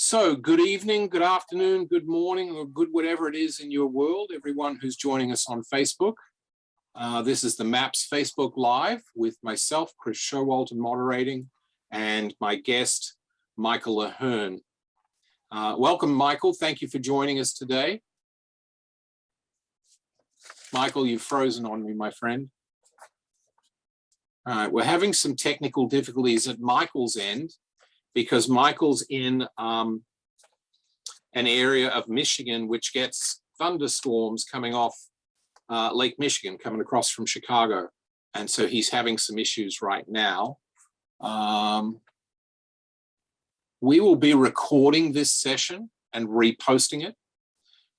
So good evening, good afternoon, good morning, or good whatever it is in your world, everyone who's joining us on Facebook. This is the MAPS Facebook Live with myself, Chris Showalter, moderating, and my guest, Michael Ahern. Welcome, Michael. Thank you for joining us today. Michael, you've frozen on me, my friend. All right, we're having some technical difficulties at Michael's end, because Michael's in an area of Michigan which gets thunderstorms coming off Lake Michigan, coming across from Chicago. And so he's having some issues right now. We will be recording this session and reposting it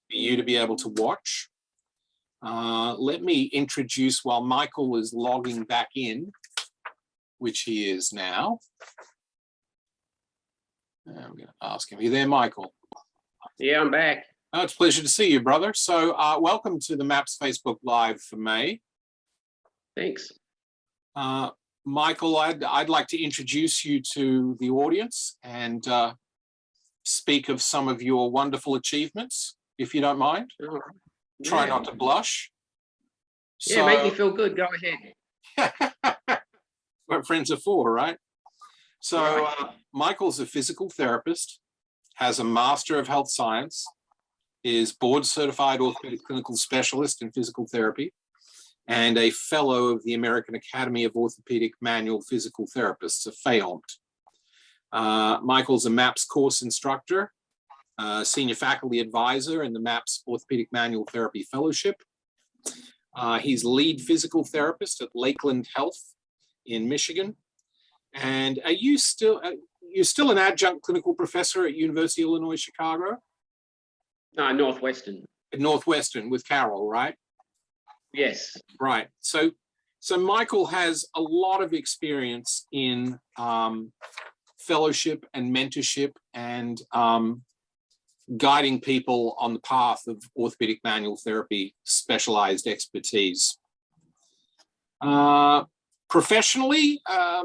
for you to be able to watch. Let me introduce, while Michael is logging back in, which he is now. I'm going to ask him. Are you there, Michael? Yeah, I'm back. Oh, it's a pleasure to see you, brother. So welcome to the MAPS Facebook Live for May. Thanks. Michael, I'd like to introduce you to the audience and speak of some of your wonderful achievements, if you don't mind. Oh, Try yeah. not to blush. Yeah, make me feel good. Go ahead. What friends are for, right? So Michael's a physical therapist, has a Master of Health Science, is board certified orthopedic clinical specialist in physical therapy, and a fellow of the American Academy of Orthopedic Manual Physical Therapists, a FAOMT. Michael's a MAPS course instructor, senior faculty advisor in the MAPS Orthopedic Manual Therapy Fellowship. He's lead physical therapist at Lakeland Health in Michigan. And are you still, you're still an adjunct clinical professor at University of Illinois, Chicago? Northwestern. At Northwestern with Carol, right? Yes. Right. So Michael has a lot of experience in fellowship and mentorship and guiding people on the path of orthopedic manual therapy specialized expertise. Professionally,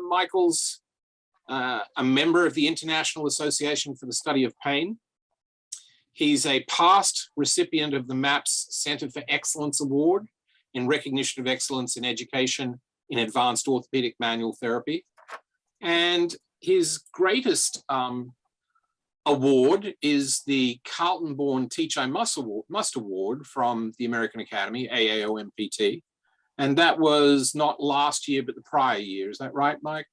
Michael's a member of the International Association for the Study of Pain. He's a past recipient of the MAPS Center for Excellence Award in recognition of excellence in education in advanced orthopedic manual therapy. And his greatest award is the Carlton-born Teach I Must Award from the American Academy, AAOMPT. And that was not last year, but the prior year. Is that right, Mike?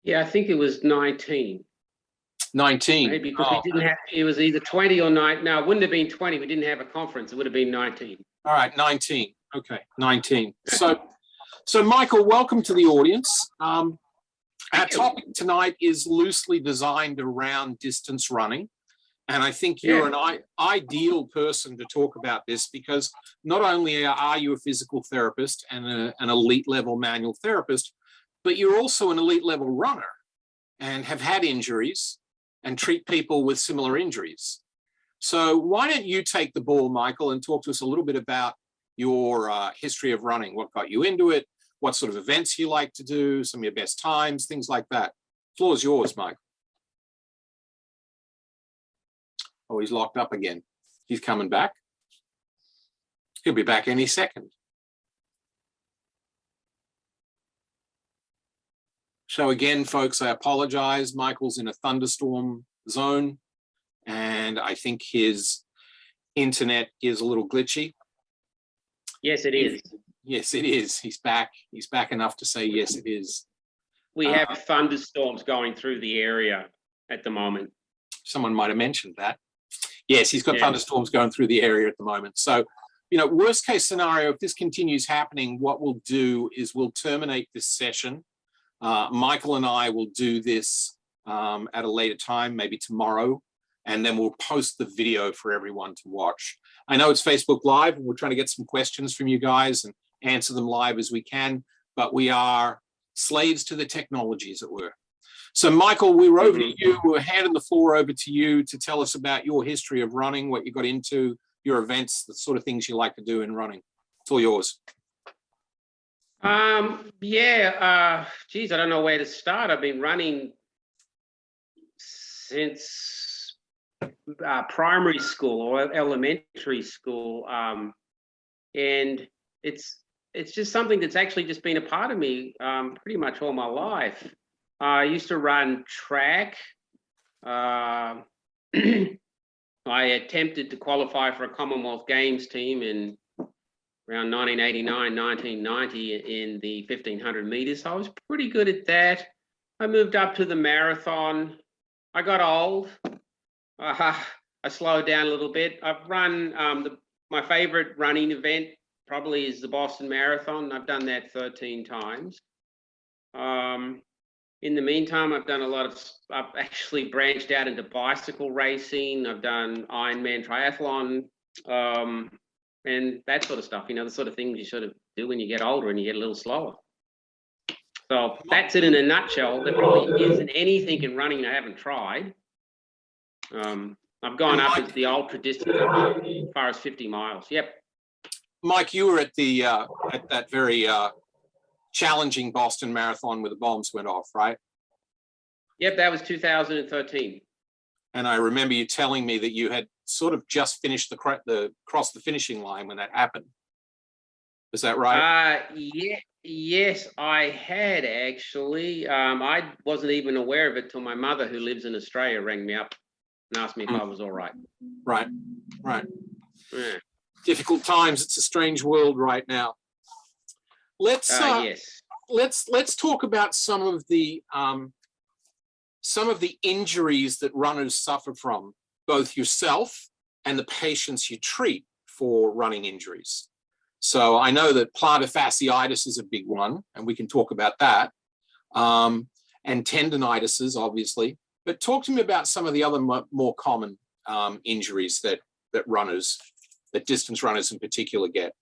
Yeah, I think it was 19. 19. Maybe because we didn't have, it was either 20 or 9. No, it wouldn't have been 20. We didn't have a conference. It would have been 19. All right, 19. Okay, 19. So Michael, welcome to the audience. Our topic tonight is loosely designed around distance running. And I think you're an ideal person to talk about this, because not only are you a physical therapist and an elite level manual therapist, but you're also an elite level runner and have had injuries and treat people with similar injuries. So why don't you take the ball, Michael, and talk to us a little bit about your history of running, what got you into it, what sort of events you like to do, some of your best times, things like that. The floor is yours, Mike. Oh, he's locked up again. He's coming back. He'll be back any second. So again, folks, I apologize. Michael's in a thunderstorm zone, and I think his internet is a little glitchy. Yes, it is. Yes, it is. He's back. He's back enough to say, yes, it is. We have thunderstorms going through the area at the moment. Someone might have mentioned that. Yes, he's got thunderstorms going through the area at the moment. So, you know, worst case scenario, if this continues happening, what we'll do is we'll terminate this session. Michael and I will do this at a later time, maybe tomorrow, and then we'll post the video for everyone to watch. I know it's Facebook Live, and we're trying to get some questions from you guys and answer them live as we can, but we are slaves to the technology, as it were. So, Michael, we were over to you. We're handing the floor over to you to tell us about your history of running, what you got into, your events, the sort of things you like to do in running. It's all yours. Geez, I don't know where to start. I've been running since primary school or elementary school, and it's just something that's actually just been a part of me pretty much all my life. I used to run track. I attempted to qualify for a Commonwealth Games team in around 1989, 1990 in the 1500 meters. So I was pretty good at that. I moved up to the marathon. I got old. I slowed down a little bit. I've run my favorite running event probably is the Boston Marathon. I've done that 13 times. In the meantime, I've actually branched out into bicycle racing. I've done Ironman triathlon, and that sort of stuff, the sort of things you sort of do when you get older and you get a little slower. So that's it in a nutshell. There probably isn't anything in running I haven't tried. I've gone up into the ultra distance as far as 50 miles. Yep. Mike, you were at the at that very challenging Boston Marathon where the bombs went off, right? Yep, that was 2013. And I remember you telling me that you had sort of just finished crossed the finishing line when that happened. Is that right? Yeah, yes, I had actually. I wasn't even aware of it till my mother, who lives in Australia, rang me up and asked me if I was all right. Right. Yeah. Difficult times. It's a strange world right now. Let's talk about some of the injuries that runners suffer from, both yourself and the patients you treat for running injuries. So I know that plantar fasciitis is a big one, and we can talk about that, and tendinitises, obviously. But talk to me about some of the other more common injuries that distance runners in particular get.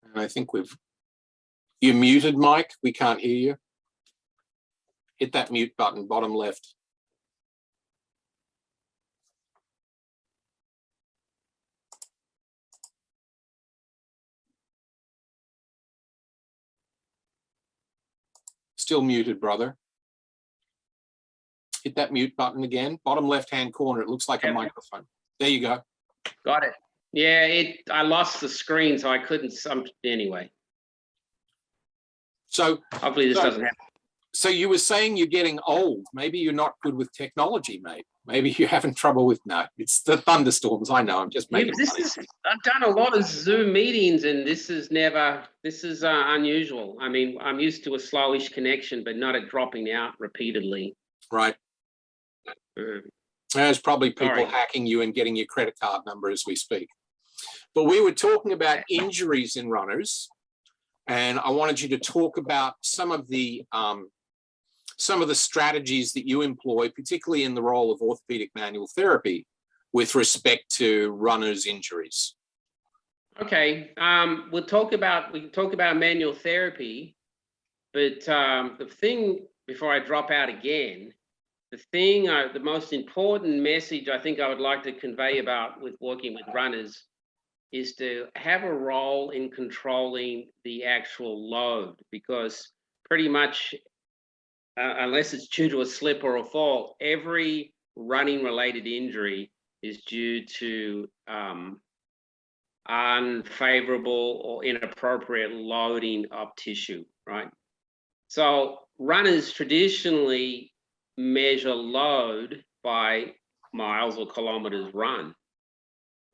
And I think you're muted, Mike. We can't hear you. Hit that mute button, bottom left. Still muted, brother. Hit that mute button again, bottom left-hand corner. It looks like a microphone. There you go. Got it. Yeah, I lost the screen, so I couldn't. Anyway. So hopefully this doesn't happen. So you were saying you're getting old. Maybe you're not good with technology, mate. Maybe you're having trouble with, no, it's the thunderstorms. I know, I'm just making I've done a lot of Zoom meetings, and this is unusual. I mean, I'm used to a slowish connection, but not it dropping out repeatedly. Right. There's probably people hacking you and getting your credit card number as we speak. But we were talking about injuries in runners, and I wanted you to talk about some of the strategies that you employ, particularly in the role of orthopedic manual therapy, with respect to runners' injuries. Okay, we can talk about manual therapy, but the thing, before I drop out again, the most important message I think I would like to convey about with working with runners is to have a role in controlling the actual load, because pretty much, unless it's due to a slip or a fall, every running related injury is due to unfavorable or inappropriate loading of tissue, right? So runners traditionally measure load by miles or kilometers run,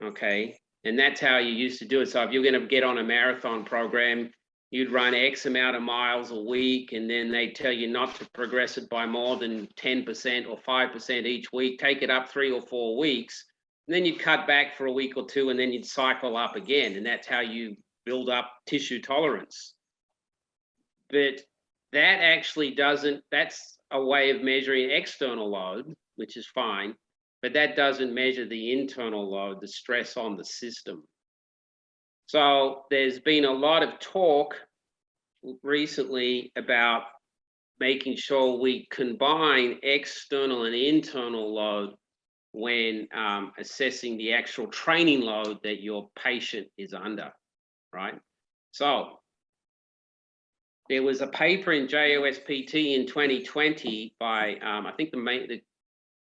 okay? And that's how you used to do it. So if you're going to get on a marathon program, you'd run X amount of miles a week, and then they tell you not to progress it by more than 10% or 5% each week. Take it up 3 or 4 weeks, and then you'd cut back for a week or two, and then you'd cycle up again. And that's how you build up tissue tolerance. But that actually that's a way of measuring external load, which is fine, but that doesn't measure the internal load, the stress on the system. So there's been a lot of talk recently about making sure we combine external and internal load when assessing the actual training load that your patient is under, right? So there was a paper in JOSPT in 2020 by, I think the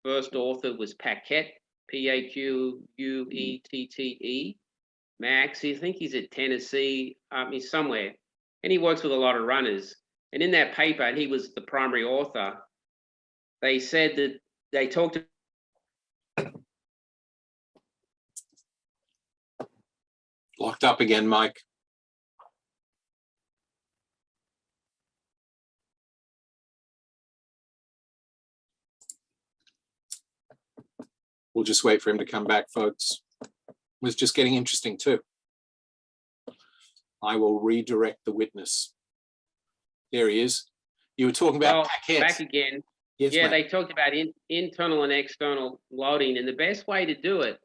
first author was Paquette, Paquette, Max. I think he's at Tennessee, he's somewhere, and he works with a lot of runners. And in that paper, and he was the primary author, they said that they talked. Locked up again, Mike. We'll just wait for him to come back, folks. It was just getting interesting too. I will redirect the witness. There he is. You were talking about Paquette. Back again. Yes, yeah, mate. They talked about internal and external loading, and the best way to do it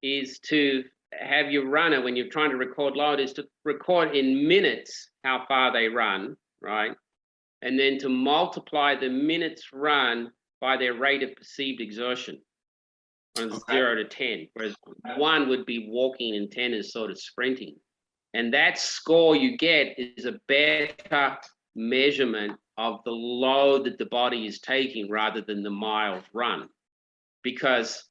is to have your runner, when you're trying to record load, is to record in minutes how far they run, right? And then to multiply the minutes run by their rate of perceived exertion on 0 to 10, whereas 1 would be walking and 10 is sort of sprinting. And that score you get is a better measurement of the load that the body is taking rather than the miles run. Because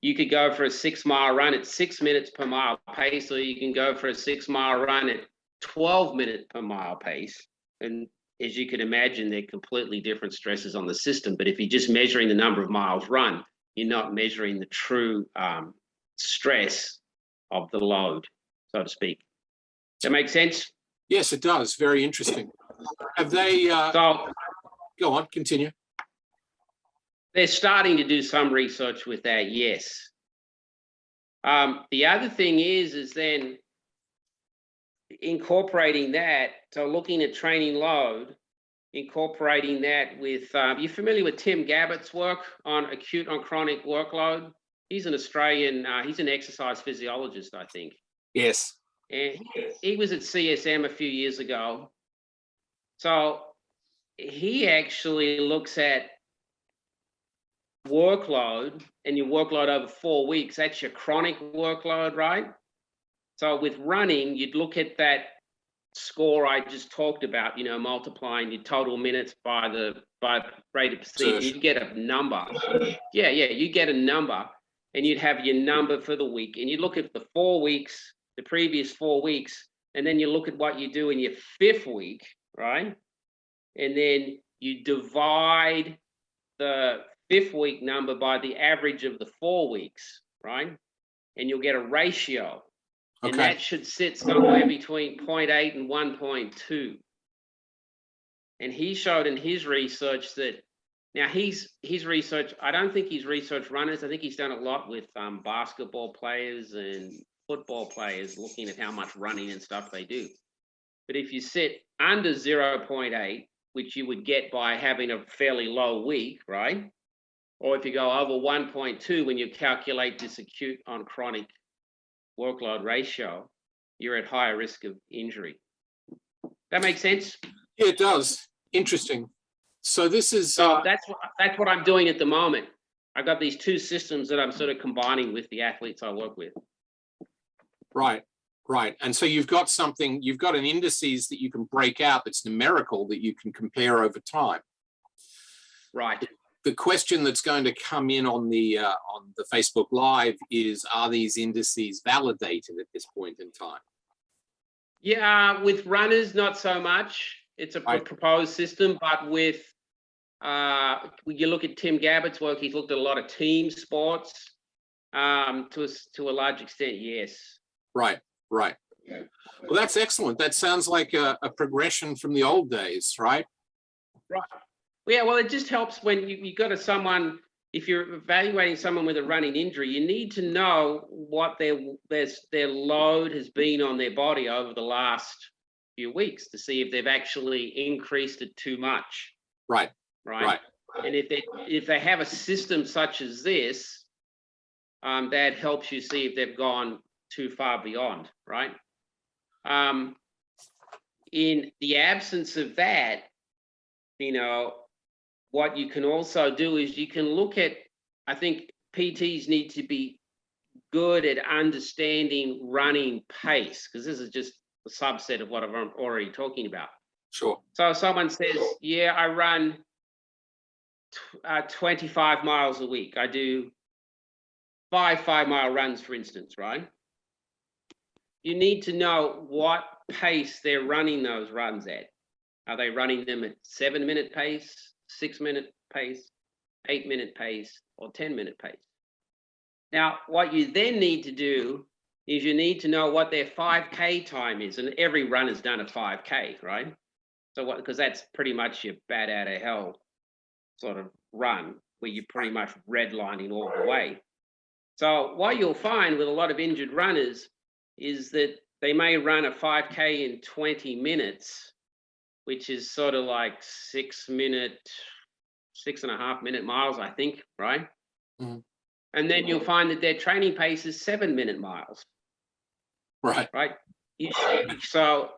you could go for a 6-mile run at 6 minutes per mile pace, or you can go for a 6-mile run at 12 minutes per mile pace. And as you can imagine, they're completely different stresses on the system. But if you're just measuring the number of miles run, you're not measuring the true stress of the load, so to speak. Does that make sense? Yes, it does. Very interesting. Have they? So, go on, continue. They're starting to do some research with that, yes. The other thing is then incorporating that, so looking at training load, incorporating that with, you're familiar with Tim Gabbett's work on acute on chronic workload? He's an Australian, he's an exercise physiologist, I think. Yes. And he was at CSM a few years ago. So he actually looks at workload, and your workload over 4 weeks, that's your chronic workload, right? So with running, you'd look at that score I just talked about, multiplying your total minutes by rate of perceived, you'd get a number. Yeah, you get a number, and you'd have your number for the week, and you look at the 4 weeks, the previous 4 weeks, and then you look at what you do in your 5th week, right? And then you divide the 5th week number by the average of the 4 weeks, right? And you'll get a ratio. Okay. And that should sit somewhere between 0.8 and 1.2. And he showed in his research that, now his research, I don't think he's researched runners. I think he's done a lot with basketball players and football players, looking at how much running and stuff they do. But if you sit under 0.8, which you would get by having a fairly low week, right? Or if you go over 1.2 when you calculate this acute on chronic workload ratio, you're at higher risk of injury. That makes sense? Yeah, it does. Interesting. So this is that's what I'm doing at the moment. I've got these two systems that I'm sort of combining with the athletes I work with. Right. And so you've got an indices that you can break out that's numerical that you can compare over time. Right. The question that's going to come in on the Facebook Live is, are these indices validated at this point in time? Yeah, with runners, not so much. It's a proposed system, but with you look at Tim Gabbett's work, he's looked at a lot of team sports. To a large extent, yes. Right. Well, that's excellent. That sounds like a progression from the old days, right? Right. Yeah, well, it just helps when you go to someone, if you're evaluating someone with a running injury, you need to know what their load has been on their body over the last few weeks to see if they've actually increased it too much. Right. And if they have a system such as this, that helps you see if they've gone too far beyond, right? In the absence of that, what you can also do is you can look at, I think PTs need to be good at understanding running pace, because this is just a subset of what I'm already talking about. Sure. So someone says, yeah, I run 25 miles a week. I do 5 mile runs, for instance, right? You need to know what pace they're running those runs at. Are they running them at 7-minute pace, 6-minute pace, 8-minute pace, or 10-minute pace? Now, what you then need to do is you need to know what their 5K time is. And every runner's done a 5K, right? So what, because that's pretty much your bat out of hell sort of run where you're pretty much redlining all the way. So what you'll find with a lot of injured runners is that they may run a 5K in 20 minutes, which is sort of like 6.5-minute miles, I think, right? Mhm. And then you'll find that their training pace is 7-minute miles. Right. Right. So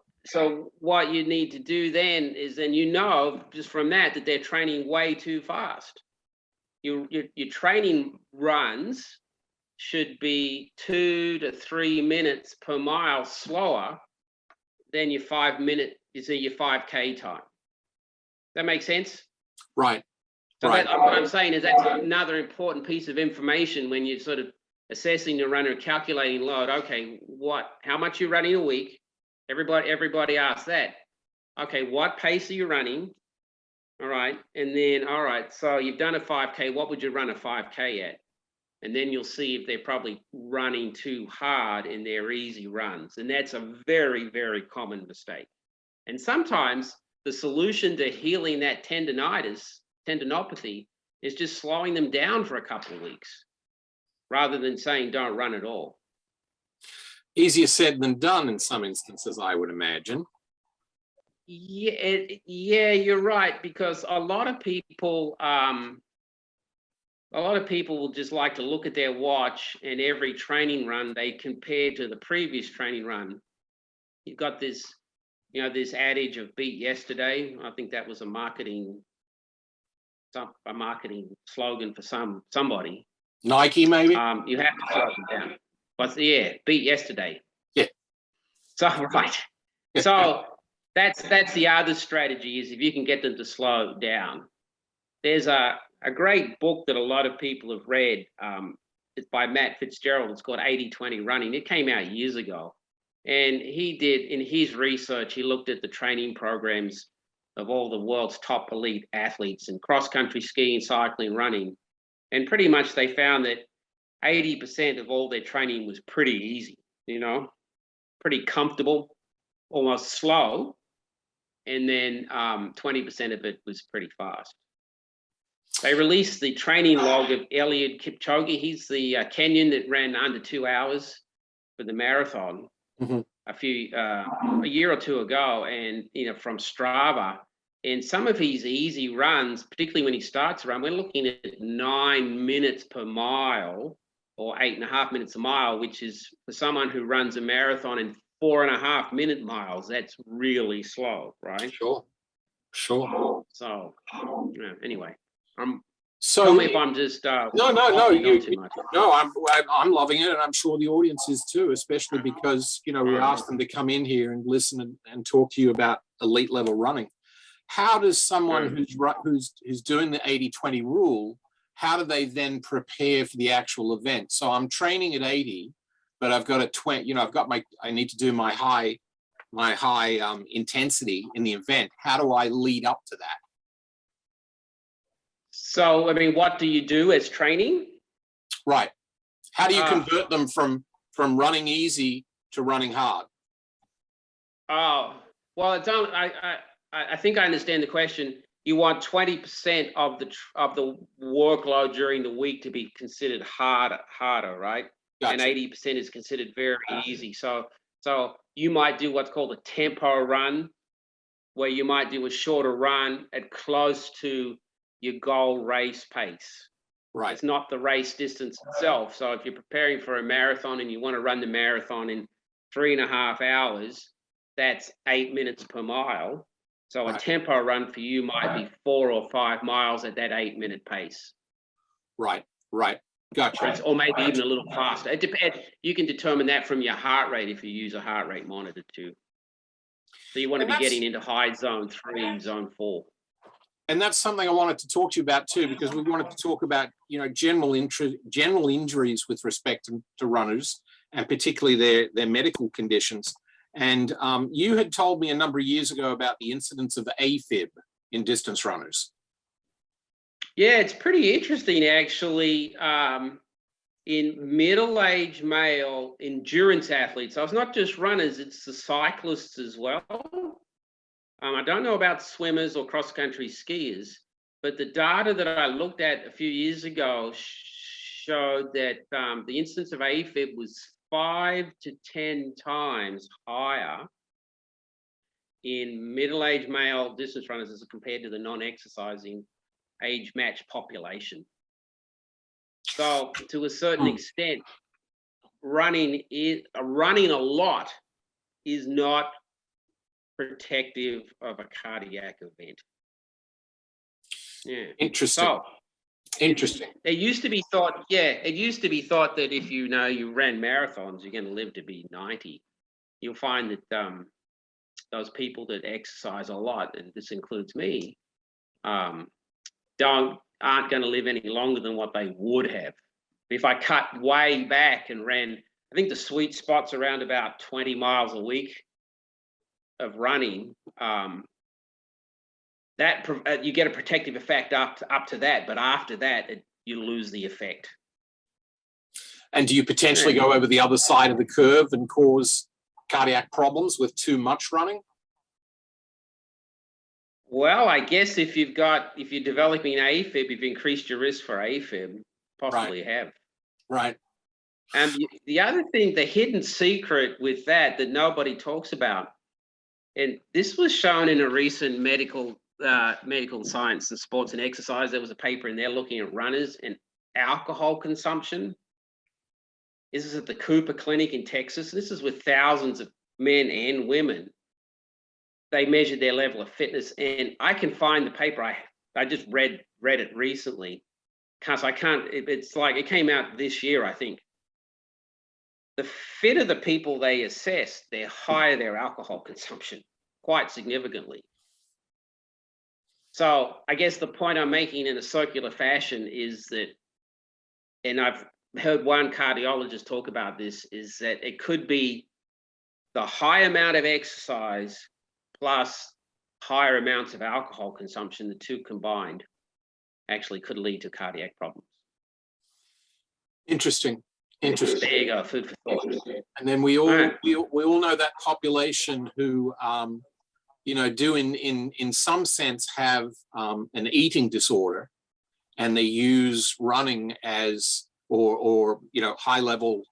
what you need to do then is just from that they're training way too fast. Your training runs should be 2 to 3 minutes per mile slower than your 5K time. That makes sense? Right. So right. what I'm saying is that's another important piece of information when you're sort of assessing the runner, calculating load. Okay, how much you're running a week? Everybody asks that. Okay, what pace are you running? All right, and then all right, so you've done a 5K. What would you run a 5K at? And then you'll see if they're probably running too hard in their easy runs, and that's a very, very common mistake. And sometimes the solution to healing that tendinopathy is just slowing them down for a couple of weeks, rather than saying don't run at all. Easier said than done in some instances, I would imagine. Yeah, you're right, because a lot of people will just like to look at their watch, and every training run they compare to the previous training run. You've got this, this adage of beat yesterday. I think that was a marketing slogan for somebody. Nike, maybe? You have to slow them down. But yeah, beat yesterday. Yeah. So right. So that's the other strategy, is if you can get them to slow down. There's a great book that a lot of people have read. It's by Matt Fitzgerald. It's called 80-20 Running. It came out years ago. And in his research, he looked at the training programs of all the world's top elite athletes in cross-country skiing, cycling, running. And pretty much they found that 80% of all their training was pretty easy, pretty comfortable, almost slow. And then 20% of it was pretty fast. They released the training log of Eliud Kipchoge. He's the Kenyan that ran under 2 hours for the marathon a year or two ago, and from Strava. And some of his easy runs, particularly when he starts a run, we're looking at 9 minutes per mile or 8.5 minutes a mile, which is, for someone who runs a marathon in 4.5-minute miles, that's really slow, right? Sure. So, anyway, so tell me if I'm just no, too much. No, I'm loving it, and I'm sure the audience is too, especially because we asked them to come in here and listen and talk to you about elite level running. How does someone who's doing the 80-20 rule, how do they then prepare for the actual event? So I'm training at 80, but I've got a 20. I need to do my high intensity in the event. How do I lead up to that? So, what do you do as training? Right. How do you convert them from running easy to running hard? Oh, well, it's only, I think I understand the question. You want 20% of the workload during the week to be considered harder, right? Gotcha. And 80% is considered very easy. So you might do what's called a tempo run, where you might do a shorter run at close to your goal race pace. Right. It's not the race distance itself. So if you're preparing for a marathon and you want to run the marathon in 3.5 hours, that's 8 minutes per mile. So a tempo run for you might be 4 or 5 miles at that 8-minute pace. Right. Gotcha. Or maybe even a little faster. It depends. You can determine that from your heart rate if you use a heart rate monitor too. So you want to And be that's- getting into high zone 3, zone 4. And that's something I wanted to talk to you about too, because we wanted to talk about, general injuries with respect to runners, and particularly their medical conditions. And you had told me a number of years ago about the incidence of AFib in distance runners. Yeah, it's pretty interesting actually. In middle-aged male endurance athletes, so it's not just runners, it's the cyclists as well. I don't know about swimmers or cross-country skiers, but the data that I looked at a few years ago showed that the incidence of AFib was 5 to 10 times higher in middle-aged male distance runners as compared to the non-exercising age-matched population. So, to a certain extent, running a lot is not protective of a cardiac event. Yeah. Interesting. So, Interesting. it used to be thought, that if you ran marathons, you're going to live to be 90. You'll find that those people that exercise a lot, and this includes me, aren't going to live any longer than what they would have. If I cut way back and ran, I think the sweet spot's around about 20 miles a week of running. That you get a protective effect up to that, but after that, you lose the effect. And do you potentially go over the other side of the curve and cause cardiac problems with too much running? Well, I guess if you're developing AFib, you've increased your risk for AFib, possibly have. Right. And the other thing, the hidden secret with that nobody talks about, and this was shown in a recent medical science and sports and exercise. There was a paper in there looking at runners and alcohol consumption. This is at the Cooper Clinic in Texas. This is with thousands of men and women. They measured their level of fitness, and I can find the paper. I just read it recently, because I can't. It's like it came out this year, I think. The fitter the people they assessed, the higher their alcohol consumption, quite significantly. So I guess the point I'm making in a circular fashion is that, and I've heard one cardiologist talk about this, is that it could be the high amount of exercise plus higher amounts of alcohol consumption, the two combined, actually could lead to cardiac problems. Interesting. There you go, food for thought. And then we all know that population who do in some sense have an eating disorder, and they use running as or high level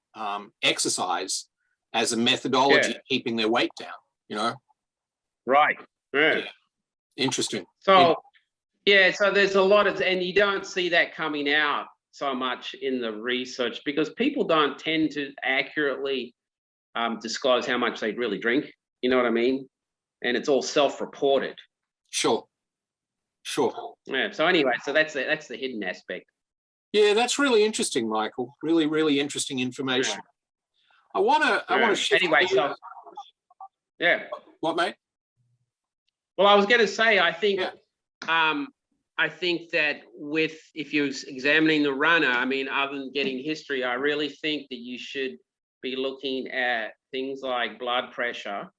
exercise as a methodology of keeping their weight down. Right. Yeah. Interesting. So so there's a lot of, and you don't see that coming out so much in the research because people don't tend to accurately disclose how much they really drink. You know what I mean? And it's all self-reported. Sure. Yeah. So anyway, so that's the hidden aspect. Yeah, that's really interesting, Michael. Really, really interesting information. Yeah. I want to shift. Anyway, so What, mate? Well, I was going to say, I think, I think that if you're examining the runner, I mean, other than getting history, I really think that you should be looking at things like blood pressure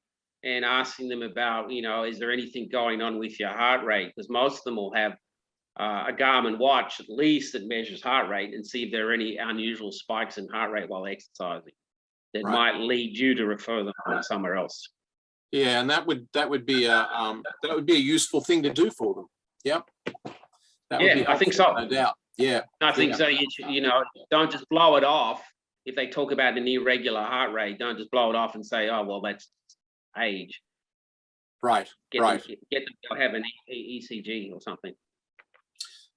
and asking them about, is there anything going on with your heart rate? Because most of them will have a Garmin watch at least that measures heart rate, and see if there are any unusual spikes in heart rate while exercising that might lead you to refer them on somewhere else. Yeah, and that would be a useful thing to do for them. Yep. That would be helpful, I think so. No doubt. Yeah. I think so. You don't just blow it off. If they talk about an irregular heart rate, don't just blow it off and say, "Oh, well, that's age." Right. Get them to have an ECG or something.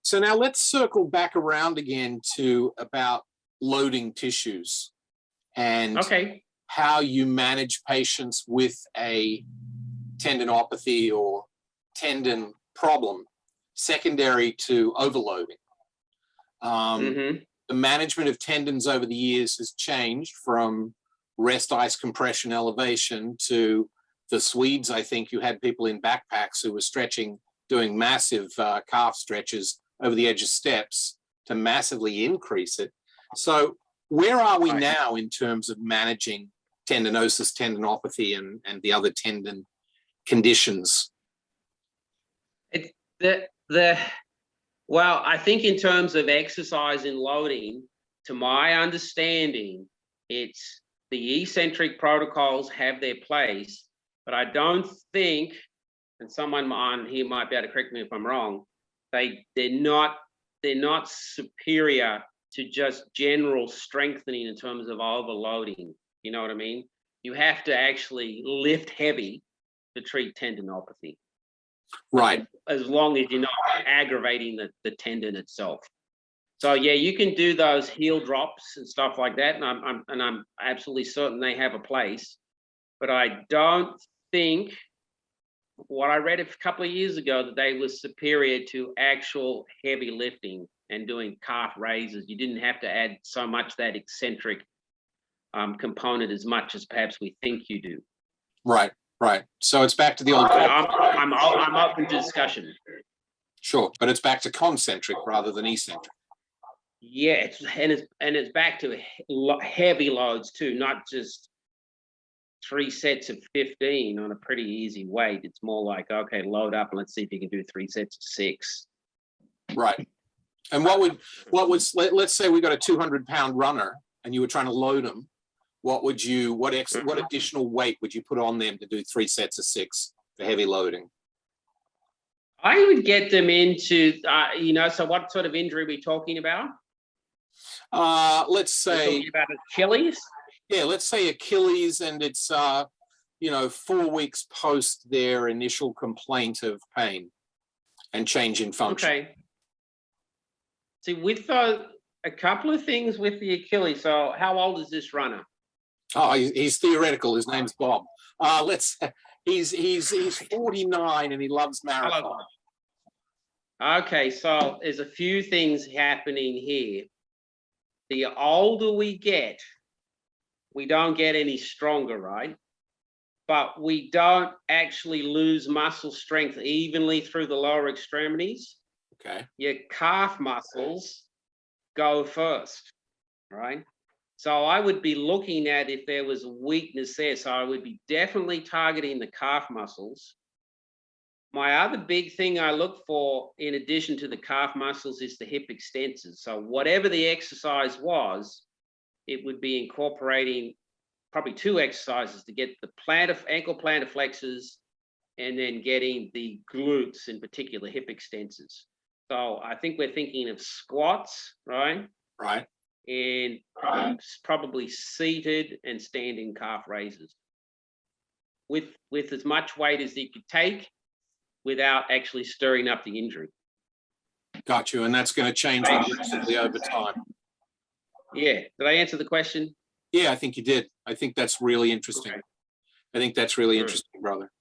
So now let's circle back around again to about loading tissues and how you manage patients with a tendinopathy or tendon problem secondary to overloading. The management of tendons over the years has changed from rest ice compression elevation to the Swedes, I think you had people in backpacks who were stretching, doing massive calf stretches over the edge of steps to massively increase it. So where are we now in terms of managing tendinosis, tendinopathy, and the other tendon conditions? Well, I think in terms of exercise and loading, to my understanding, it's the eccentric protocols have their place, but I don't think, and someone on here might be able to correct me if I'm wrong, they're not superior to just general strengthening in terms of overloading. You know what I mean? You have to actually lift heavy to treat tendinopathy. Right. As long as you're not aggravating the tendon itself. So yeah, you can do those heel drops and stuff like that, and I'm absolutely certain they have a place. But I don't think what I read a couple of years ago that they were superior to actual heavy lifting and doing calf raises. You didn't have to add so much that eccentric component as much as perhaps we think you do. Right. Right. So it's back to the old. I'm open to discussion. Sure, but it's back to concentric rather than eccentric. Yeah, it's back to heavy loads too, not just 3 sets of 15 on a pretty easy weight. It's more like, okay, load up and let's see if you can do 3 sets of 6. Right. And let's say we got a 200-pound runner and you were trying to load them. What additional weight would you put on them to do 3 sets of 6 for heavy loading? I would get them into, so what sort of injury are we talking about? Let's say. We're talking about Achilles? Yeah, let's say Achilles, and it's, 4 weeks post their initial complaint of pain and change in function. Okay. See, with a couple of things with the Achilles. So how old is this runner? Oh, he's theoretical. His name's Bob. He's 49 and he loves marathon. Okay, so there's a few things happening here. The older we get, we don't get any stronger, right? But we don't actually lose muscle strength evenly through the lower extremities. Okay. Your calf muscles go first, right? So I would be looking at if there was weakness there. So I would be definitely targeting the calf muscles. My other big thing I look for, in addition to the calf muscles, is the hip extensors. So whatever the exercise was, it would be incorporating probably 2 exercises to get the ankle plantar flexors and then getting the glutes, in particular hip extensors. So I think we're thinking of squats, right? Right. And probably seated and standing calf raises with as much weight as you could take without actually stirring up the injury. Got you. And that's going to change progressively over time. Yeah. Did I answer the question? Yeah, I think you did. I think that's really interesting. Okay. I think that's really interesting, brother.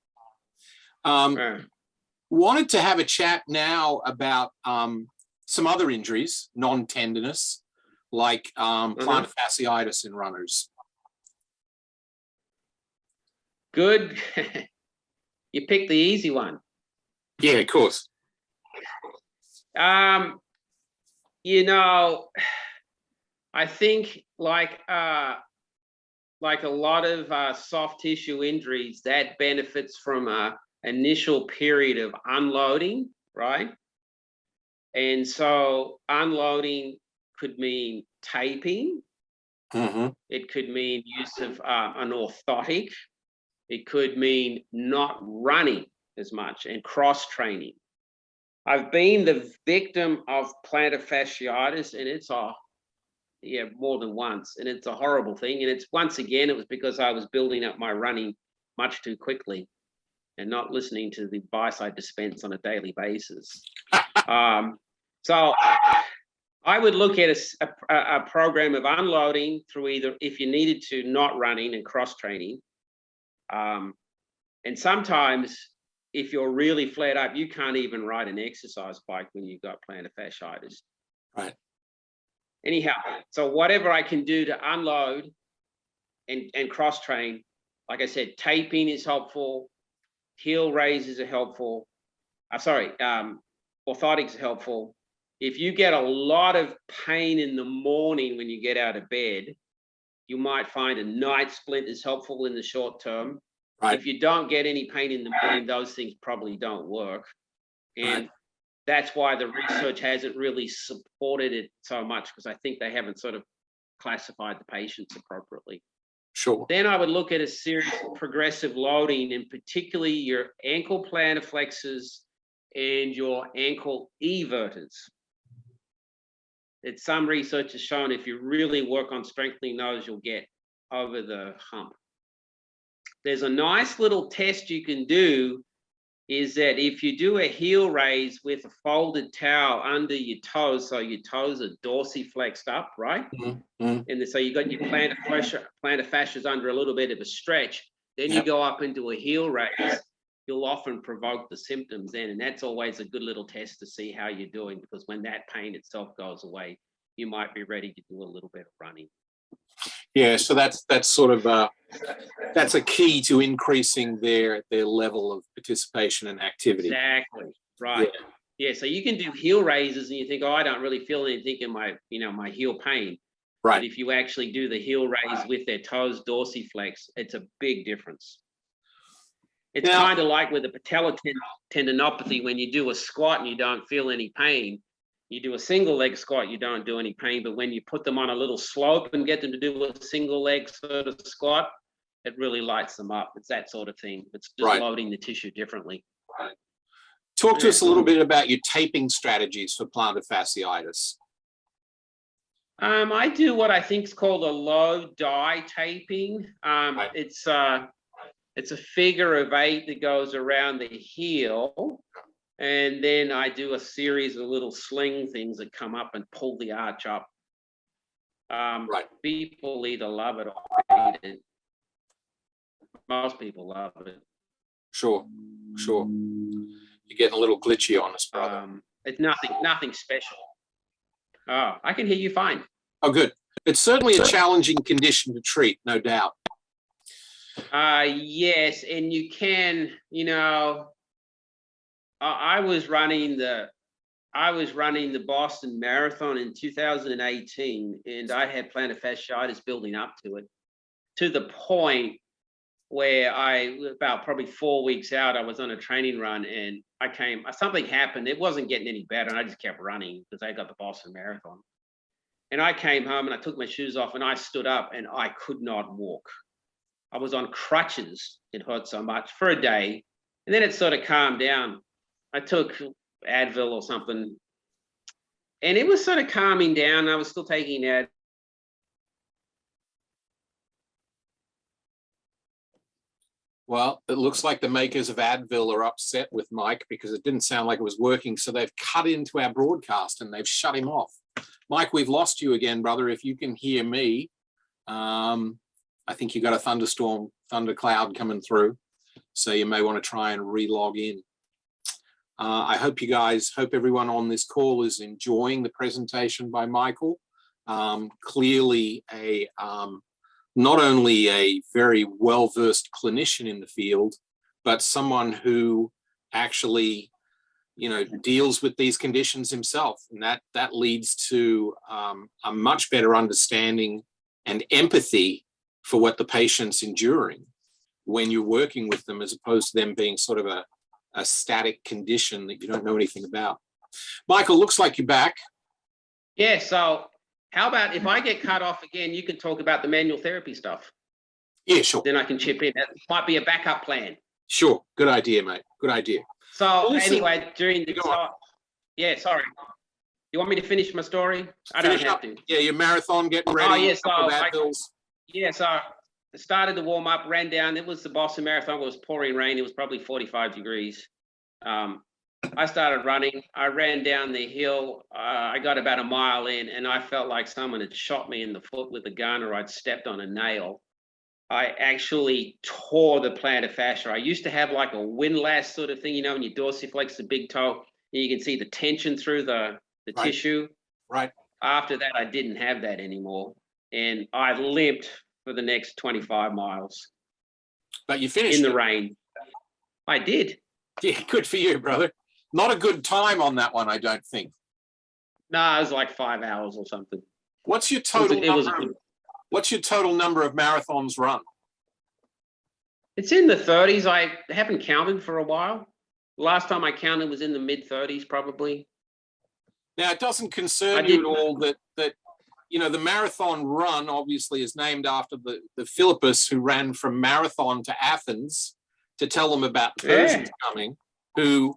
Wanted to have a chat now about some other injuries, non-tendinous, like plantar fasciitis in runners. Good. You picked the easy one. Yeah, of course. I think like a lot of soft tissue injuries, that benefits from a initial period of unloading, right? And so unloading could mean taping. It could mean use of an orthotic. It could mean not running as much and cross-training. I've been the victim of plantar fasciitis, and it's more than once, and it's a horrible thing. And it's once again, it was because I was building up my running much too quickly and not listening to the advice I dispense on a daily basis. So I would look at a program of unloading through either, if you needed to, not running and cross-training. And sometimes if you're really flared up, you can't even ride an exercise bike when you've got plantar fasciitis. Right. Anyhow, so whatever I can do to unload and cross-train, like I said, taping is helpful. Heel raises are helpful. Orthotics are helpful. If you get a lot of pain in the morning when you get out of bed, you might find a night splint is helpful in the short term. Right. If you don't get any pain in the morning, those things probably don't work. And that's why the research hasn't really supported it so much, because I think they haven't sort of classified the patients appropriately. Sure. Then I would look at a series of progressive loading, and particularly your ankle plantar flexors and your ankle everters. Some research has shown if you really work on strengthening those, you'll get over the hump. There's a nice little test you can do, is that if you do a heel raise with a folded towel under your toes, so your toes are dorsiflexed up, right? Mm-hmm. And so you got your plantar fascias under a little bit of a stretch. Then you go up into a heel raise. You'll often provoke the symptoms then, and that's always a good little test to see how you're doing, because when that pain itself goes away, you might be ready to do a little bit of running. Yeah, so that's sort of that's a key to increasing their level of participation and activity. Exactly. Right. Yeah. So you can do heel raises and you think, oh, I don't really feel anything in my heel pain. Right. But if you actually do the heel raise with their toes dorsiflex, it's a big difference. It's kind of like with the patellar tendinopathy, when you do a squat and you don't feel any pain. You do a single leg squat, you don't do any pain, but when you put them on a little slope and get them to do a single leg sort of squat, it really lights them up. It's that sort of thing. It's just loading the tissue differently. Right. Talk to us a little bit about your taping strategies for plantar fasciitis. I do what I think is called a low dye taping. It's a figure of 8 that goes around the heel. And then I do a series of little sling things that come up and pull the arch up. People either love it or hate it. Most people love it. Sure. You're getting a little glitchy on us, brother. It's nothing special. Oh, I can hear you fine. Oh, good. It's certainly a challenging condition to treat, no doubt. Yes, and you can, I was running the Boston Marathon in 2018, and I had plantar fasciitis building up to it, to the point where about probably 4 weeks out, I was on a training run, and something happened. It wasn't getting any better, and I just kept running because I got the Boston Marathon. And I came home and I took my shoes off and I stood up and I could not walk. I was on crutches. It hurt so much for a day, and then it sort of calmed down. I took Advil or something, and it was sort of calming down. I was still taking Advil. Well, it looks like the makers of Advil are upset with Mike because it didn't sound like it was working. So they've cut into our broadcast and they've shut him off. Mike, we've lost you again, brother. If you can hear me, I think you got a thundercloud coming through. So you may want to try and re-log in. I hope everyone on this call is enjoying the presentation by Michael. Clearly not only a very well-versed clinician in the field, but someone who actually, deals with these conditions himself. And that leads to a much better understanding and empathy for what the patient's enduring when you're working with them, as opposed to them being sort of a static condition that you don't know anything about. Michael, looks like you're back. Yeah, so how about if I get cut off again, you can talk about the manual therapy stuff. Yeah, sure. Then I can chip in. That might be a backup plan. Sure. Good idea, mate. Good idea. So anyway, sorry. You want me to finish my story? I don't have to. Yeah, your marathon getting ready. Oh, yeah, so I started to warm up, ran down. It was the Boston Marathon. It was pouring rain. It was probably 45 degrees. I started running. I ran down the hill. I got about a mile in, and I felt like someone had shot me in the foot with a gun, or I'd stepped on a nail. I actually tore the plantar fascia. I used to have like a windlass sort of thing, when you dorsiflex the big toe, and you can see the tension through the tissue. Right. After that, I didn't have that anymore, and I limped for the next 25 miles. But you finished in the it. rain. I did. Yeah, good for you, brother. Not a good time on that one, I don't think. No, it was like 5 hours or something. What's your total What's your total number of marathons run? It's in the 30s. I haven't counted for a while. Last time I counted was in the mid 30s, probably. Now, it doesn't concern you at all that the marathon run obviously is named after the Philippus who ran from Marathon to Athens to tell them about the Persians coming, who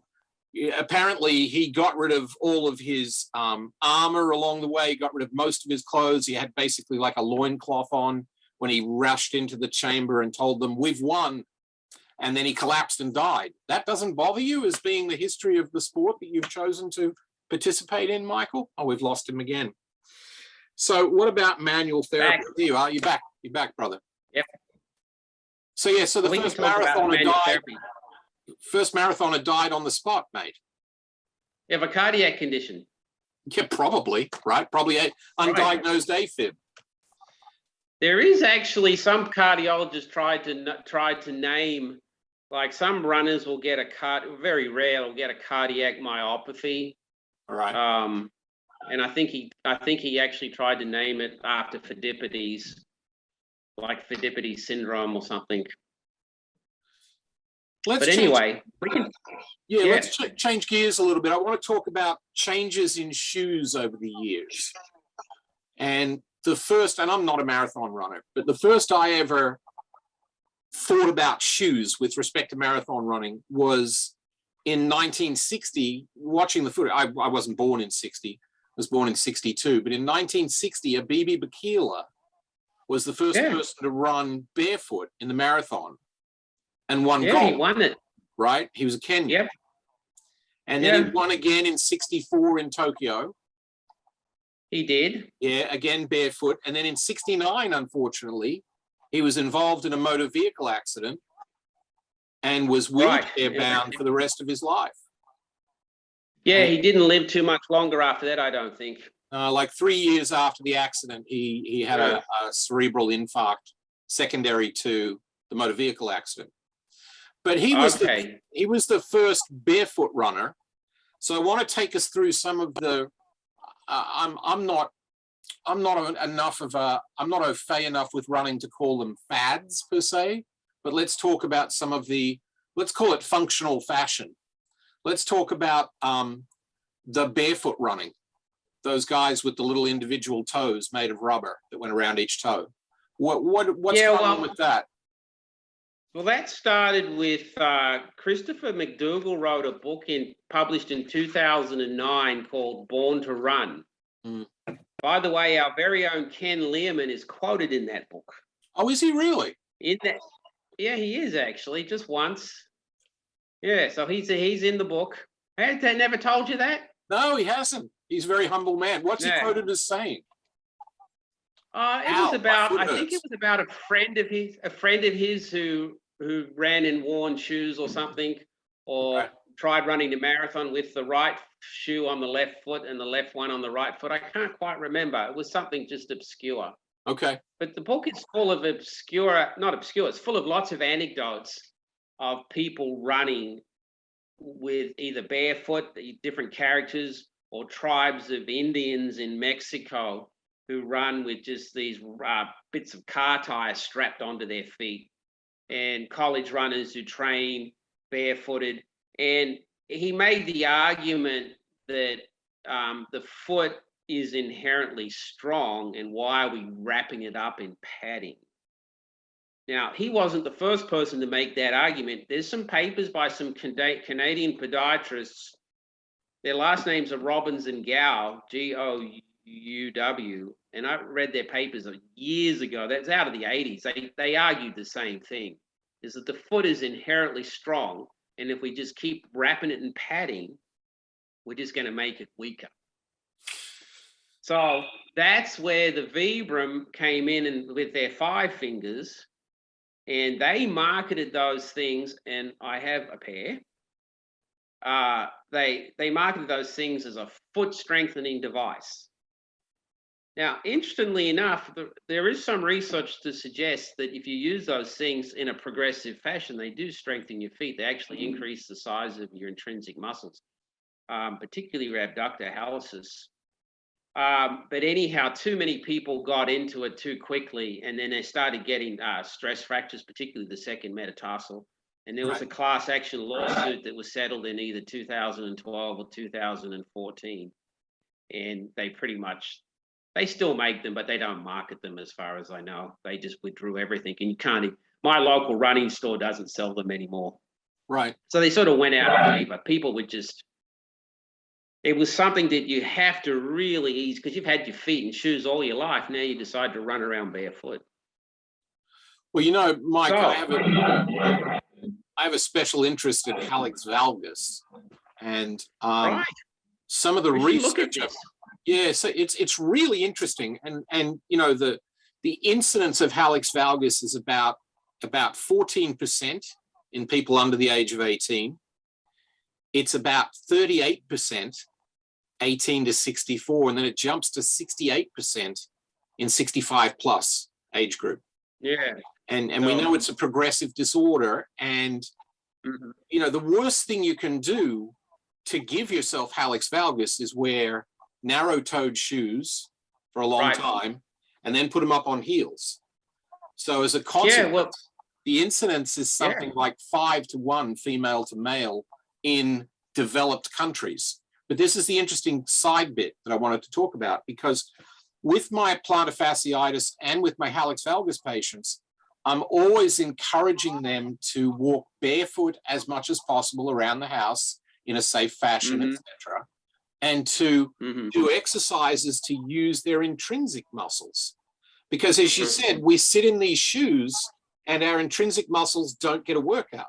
apparently he got rid of all of his armor along the way, got rid of most of his clothes. He had basically like a loincloth on when he rushed into the chamber and told them, "We've won." And then he collapsed and died. That doesn't bother you as being the history of the sport that you've chosen to participate in, Michael? Oh, we've lost him again. So what about manual therapy? There you are. You're back. You're back, brother. Yep. So yeah, so the first marathoner died on the spot, mate. You have a cardiac condition. Yeah, probably, right? Probably a undiagnosed AFib. There is actually some cardiologists tried to name, like some runners will get very rare will get a cardiac myopathy. All right. And I think he actually tried to name it after Pheidippides, like Pheidippides syndrome or something. Let's change gears a little bit. I want to talk about changes in shoes over the years. And the first, and I'm not a marathon runner, but the first I ever thought about shoes with respect to marathon running was in 1960, watching the footage. I wasn't born in 60, I was born in 62, but in 1960, FBv2 Livestream was the first person to run barefoot in the marathon and won gold. He won it. Right? He was a Kenyan. Yep. And then he won again in 64 in Tokyo. He did. Yeah, again barefoot. And then in 69, unfortunately, he was involved in a motor vehicle accident and was wheelchair bound for the rest of his life. Yeah, he didn't live too much longer after that, I don't think. Like 3 years after the accident, he had a cerebral infarct secondary to the motor vehicle accident. But he was the first barefoot runner. So I want to take us through some of the. I'm not au fait enough with running to call them fads per se. But let's talk about some of the. Let's call it functional fashion. Let's talk about the barefoot running. Those guys with the little individual toes made of rubber that went around each toe. What's going on with that? Well, that started with Christopher McDougall wrote a book published in 2009 called Born to Run. Mm. By the way, our very own Ken Learman is quoted in that book. Oh, is he really? Yeah, he is actually, just once. Yeah, so he's in the book. Has they never told you that? No, he hasn't. He's a very humble man. What's he quoted as saying? I think it was about a friend of his who ran in worn shoes or something, or tried running the marathon with the right shoe on the left foot and the left one on the right foot. I can't quite remember. It was something just obscure. Okay. But the book is full of it's full of lots of anecdotes of people running with either barefoot, different characters, or tribes of Indians in Mexico who run with just these bits of car tires strapped onto their feet, and college runners who train barefooted. And he made the argument that the foot is inherently strong, and why are we wrapping it up in padding? Now, he wasn't the first person to make that argument. There's some papers by some Canadian podiatrists. Their last names are Robbins and Gow, Gouw, and I read their papers years ago. That's out of the 80s. They argued the same thing, is that the foot is inherently strong, and if we just keep wrapping it in padding, we're just going to make it weaker. So that's where the Vibram came in and with their 5 fingers, and they marketed those things, and I have a pair. They marketed those things as a foot strengthening device. Now, interestingly enough, there is some research to suggest that if you use those things in a progressive fashion, they do strengthen your feet. They actually increase the size of your intrinsic muscles, particularly your abductor hallucis. But anyhow, too many people got into it too quickly, and then they started getting stress fractures, particularly the second metatarsal. And there was a class action lawsuit that was settled in either 2012 or 2014. And they pretty much, they still make them, but they don't market them as far as I know. They just withdrew everything. And you can't, my local running store doesn't sell them anymore. Right. So they sort of went out of favor. People would just, it was something that you have to really ease because you've had your feet in shoes all your life. Now you decide to run around barefoot. Well, you know, Mike, so, I have a special interest in hallux valgus, and some of the research. Yeah, so it's really interesting, and you know the incidence of hallux valgus is about 14% in people under the age of 18. It's about 38%, 18 to 64, and then it jumps to 68% in 65 plus age group. Yeah. And we know it's a progressive disorder, and you know the worst thing you can do to give yourself hallux valgus is wear narrow-toed shoes for a long time, and then put them up on heels. So as a consequence, the incidence is something like 5 to 1 female to male in developed countries. But this is the interesting side bit that I wanted to talk about, because with my plantar fasciitis and with my hallux valgus patients, I'm always encouraging them to walk barefoot as much as possible around the house in a safe fashion, etc., and to do exercises to use their intrinsic muscles. Because as you said, we sit in these shoes and our intrinsic muscles don't get a workout.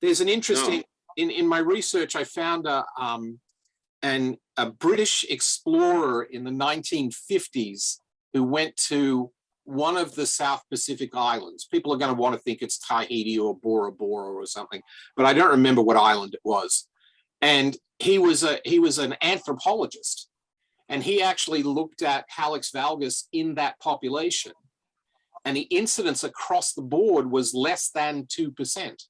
There's an interesting, in my research, I found a British explorer in the 1950s who went to one of the South Pacific islands. People are going to want to think it's Tahiti or Bora Bora or something, but I don't remember what island it was. And he was an anthropologist, and he actually looked at hallux valgus in that population, and the incidence across the board was less than 2%,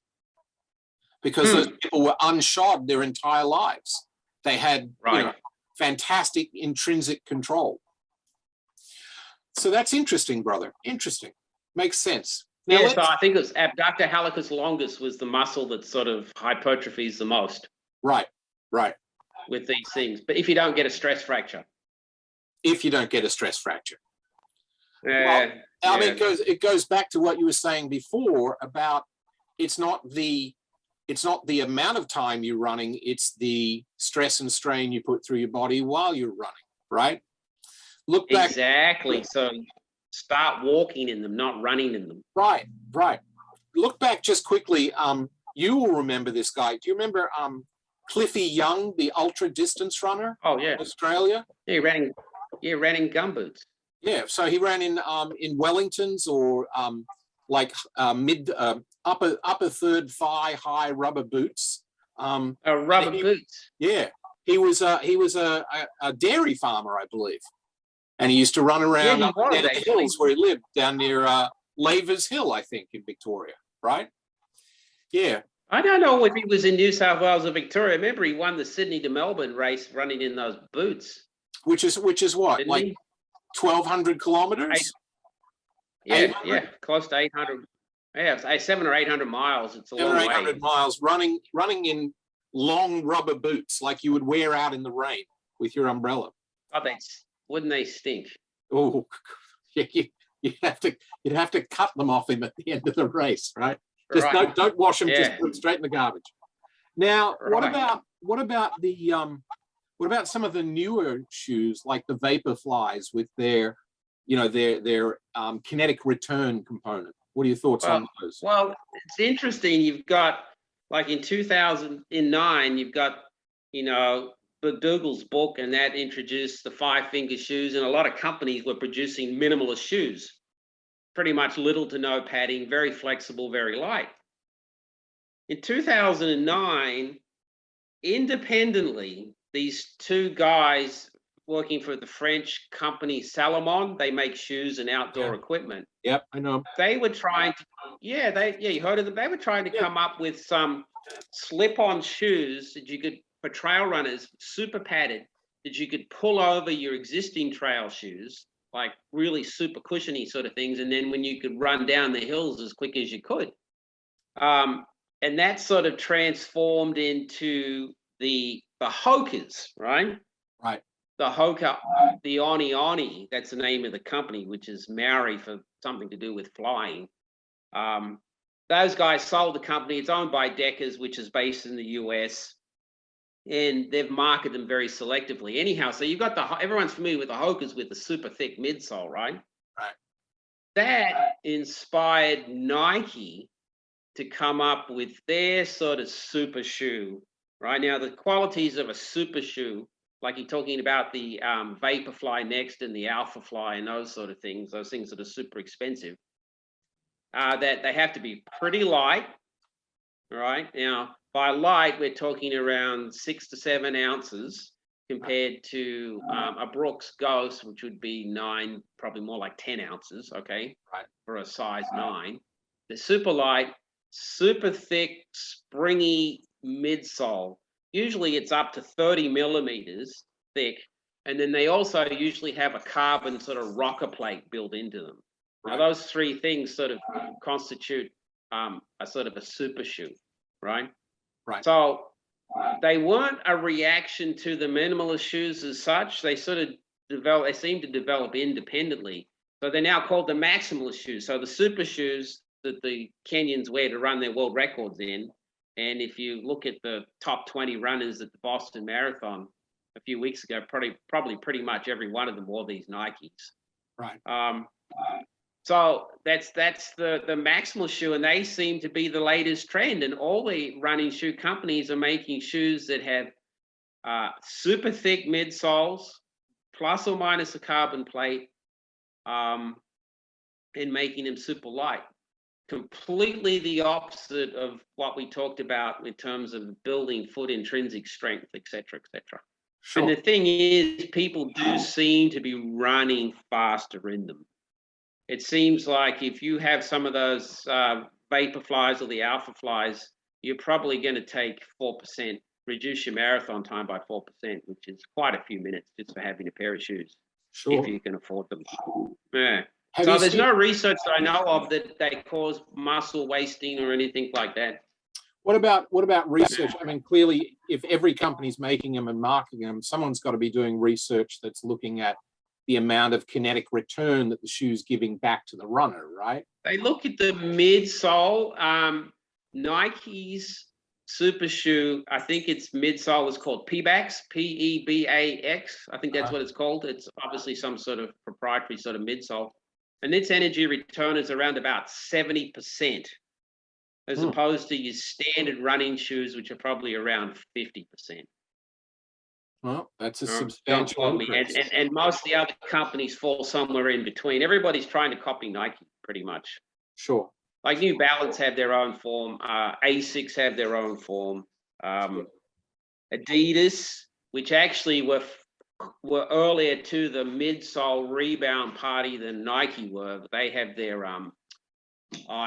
because those people were unshod their entire lives. They had you know, fantastic intrinsic control. So that's interesting, brother. Interesting. Makes sense. Now, so I think it's abductor hallucis longus was the muscle that sort of hypertrophies the most. Right. With these things. But if you don't get a stress fracture. If you don't get a stress fracture. Well, I mean, it goes back to what you were saying before about it's not the amount of time you're running, it's the stress and strain you put through your body while you're running, right? Look back. Exactly. So start walking in them, not running in them. Right. Look back just quickly. You will remember this guy. Do you remember Cliffy Young, the ultra distance runner? Oh yeah, in Australia. Yeah, he ran in gumboots. Yeah, so he ran in Wellingtons or upper third thigh high rubber boots. Rubber boots. Yeah, he was a dairy farmer, I believe, and he used to run around up near the hills where he lived, down near Lavers Hill, I think, in Victoria, right? Yeah. I don't know if he was in New South Wales or Victoria. Remember, he won the Sydney to Melbourne race running in those boots. Which is what, didn't like 1,200 kilometers? Yeah, close to 800. Yeah, 700 or 800 miles. It's a long way. 800 miles running in long rubber boots like you would wear out in the rain with your umbrella. Oh, wouldn't they stink? Oh, you'd have to cut them off him at the end of the race, right? Just don't wash them. Just put them straight in the garbage. Now, what about some of the newer shoes like the Vaporflies with their kinetic return component? What are your thoughts on those? Well, it's interesting. You've got like in 2009, you've got Dougal's book, and that introduced the 5-finger shoes, and a lot of companies were producing minimalist shoes. Pretty much little to no padding, very flexible, very light. In 2009, independently, these two guys working for the French company Salomon. They make shoes and outdoor equipment. Yep, I know. They were trying to, you heard of them? They were trying to come up with some slip-on shoes that you could, for trail runners, super padded, that you could pull over your existing trail shoes, like really super cushiony sort of things. And then when you could run down the hills as quick as you could. And that sort of transformed into the Hokas, right? Right. The Hoka, the Oni, that's the name of the company, which is Maori for something to do with flying. Those guys sold the company. It's owned by Deckers, which is based in the US. And they've marketed them very selectively. Anyhow, so you've got everyone's familiar with the Hokas with the super thick midsole, right? Right. That inspired Nike to come up with their sort of super shoe, right? Now, the qualities of a super shoe, like you're talking about the Vaporfly Next and the Alphafly and those sort of things, those things that are super expensive, that they have to be pretty light, right? Now, by light, we're talking around 6 to 7 ounces compared to a Brooks Ghost, which would be 9, probably more like 10 ounces, okay, right, for a size 9. They're super light, super thick, springy midsole. Usually it's up to 30 millimeters thick. And then they also usually have a carbon sort of rocker plate built into them. Now, those three things sort of constitute a sort of a super shoe, right? Right. So they weren't a reaction to the minimalist shoes as such. They sort of they seem to develop independently. So they're now called the maximalist shoes. So the super shoes that the Kenyans wear to run their world records in. And if you look at the top 20 runners at the Boston Marathon a few weeks ago, probably pretty much every one of them wore these Nikes. Right. So that's the maximal shoe, and they seem to be the latest trend. And all the running shoe companies are making shoes that have super thick midsoles, plus or minus a carbon plate, and making them super light. Completely the opposite of what we talked about in terms of building foot intrinsic strength, et cetera, et cetera. Sure. And the thing is, people do seem to be running faster in them. It seems like if you have some of those Vaporflies or the Alphaflies, you're probably going to take 4%, reduce your marathon time by 4%, which is quite a few minutes just for having a pair of shoes, Sure. if you can afford them. Yeah. Have So you there's seen- no research that I know of that they cause muscle wasting or anything like that. What about research? I mean, clearly, if every company's making them and marketing them, someone's got to be doing research that's looking at the amount of kinetic return that the shoe's giving back to the runner, right? They look at the midsole. Nike's super shoe, I think its midsole is called Pebax, P-E-B-A-X. I think that's what it's called. It's obviously some sort of proprietary sort of midsole. And its energy return is around about 70%, as opposed to your standard running shoes, which are probably around 50%. Well, that's a substantial increase. And most of the other companies fall somewhere in between. Everybody's trying to copy Nike, pretty much. Sure. Like New Balance have their own form, Asics have their own form, Adidas, which actually were earlier to the midsole rebound party than Nike were. They have their I'm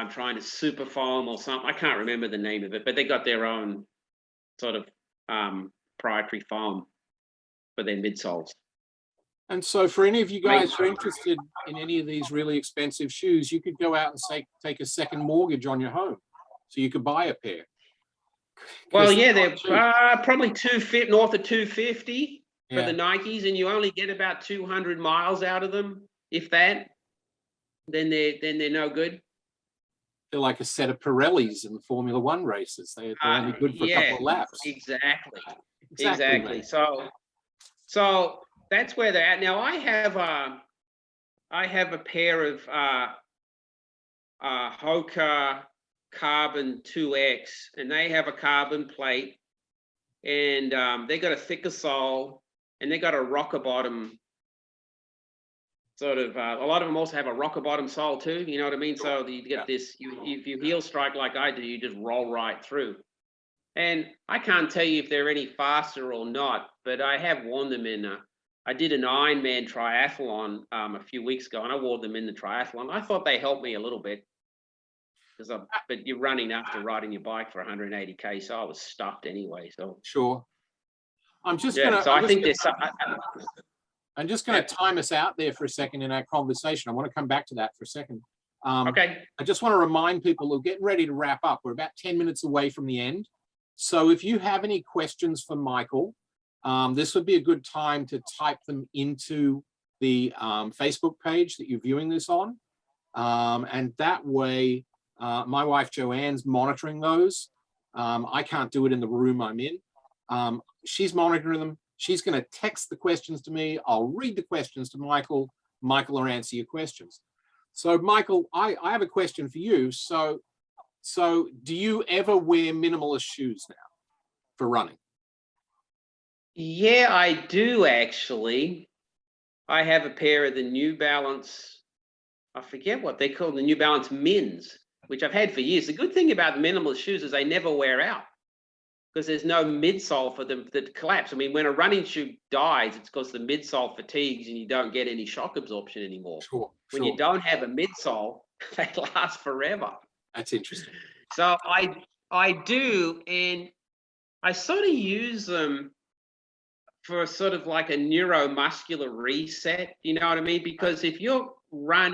trying to super foam or something. I can't remember the name of it, but they got their own sort of proprietary foam for their midsoles. And so for any of you guys who are interested in any of these really expensive shoes, you could go out and say, take a second mortgage on your home. So you could buy a pair. Well, yeah, they're probably north of 250 for the Nikes, and you only get about 200 miles out of them, if that. Then they're no good. They're like a set of Pirellis in the Formula One races. They're only good for a couple of laps. Exactly. So that's where they're at. Now I have a pair of Hoka Carbon 2X, and they have a carbon plate, and they got a thicker sole, and they got a rocker bottom. Sort of, a lot of them also have a rocker bottom sole too. You know what I mean? So you get this. If you heel strike like I do, you just roll right through. And I can't tell you if they're any faster or not, but I have worn them in I did an Ironman triathlon a few weeks ago, and I wore them in the triathlon. I thought they helped me a little bit but you're running after riding your bike for 180k, so I was stuffed anyway. So Sure. I'm just yeah. gonna. So I think there's. I'm just going to time us out there for a second in our conversation. I want to come back to that for a second. Okay. I just want to remind people we're getting ready to wrap up. We're about 10 minutes away from the end. So if you have any questions for Michael, this would be a good time to type them into the Facebook page that you're viewing this on. And that way, my wife Joanne's monitoring those. I can't do it in the room I'm in. She's monitoring them. She's going to text the questions to me. I'll read the questions to Michael. Michael will answer your questions. So Michael, I have a question for you. So do you ever wear minimalist shoes now for running? Yeah, I do actually. I have a pair of the New Balance, I forget what they call the New Balance Mins, which I've had for years. The good thing about minimalist shoes is they never wear out, because there's no midsole for them that collapse. I mean, when a running shoe dies, it's because the midsole fatigues and you don't get any shock absorption anymore. Sure. When you don't have a midsole, they last forever. That's interesting. So I do, and I sort of use them for sort of like a neuromuscular reset. You know what I mean? Because if you're wearing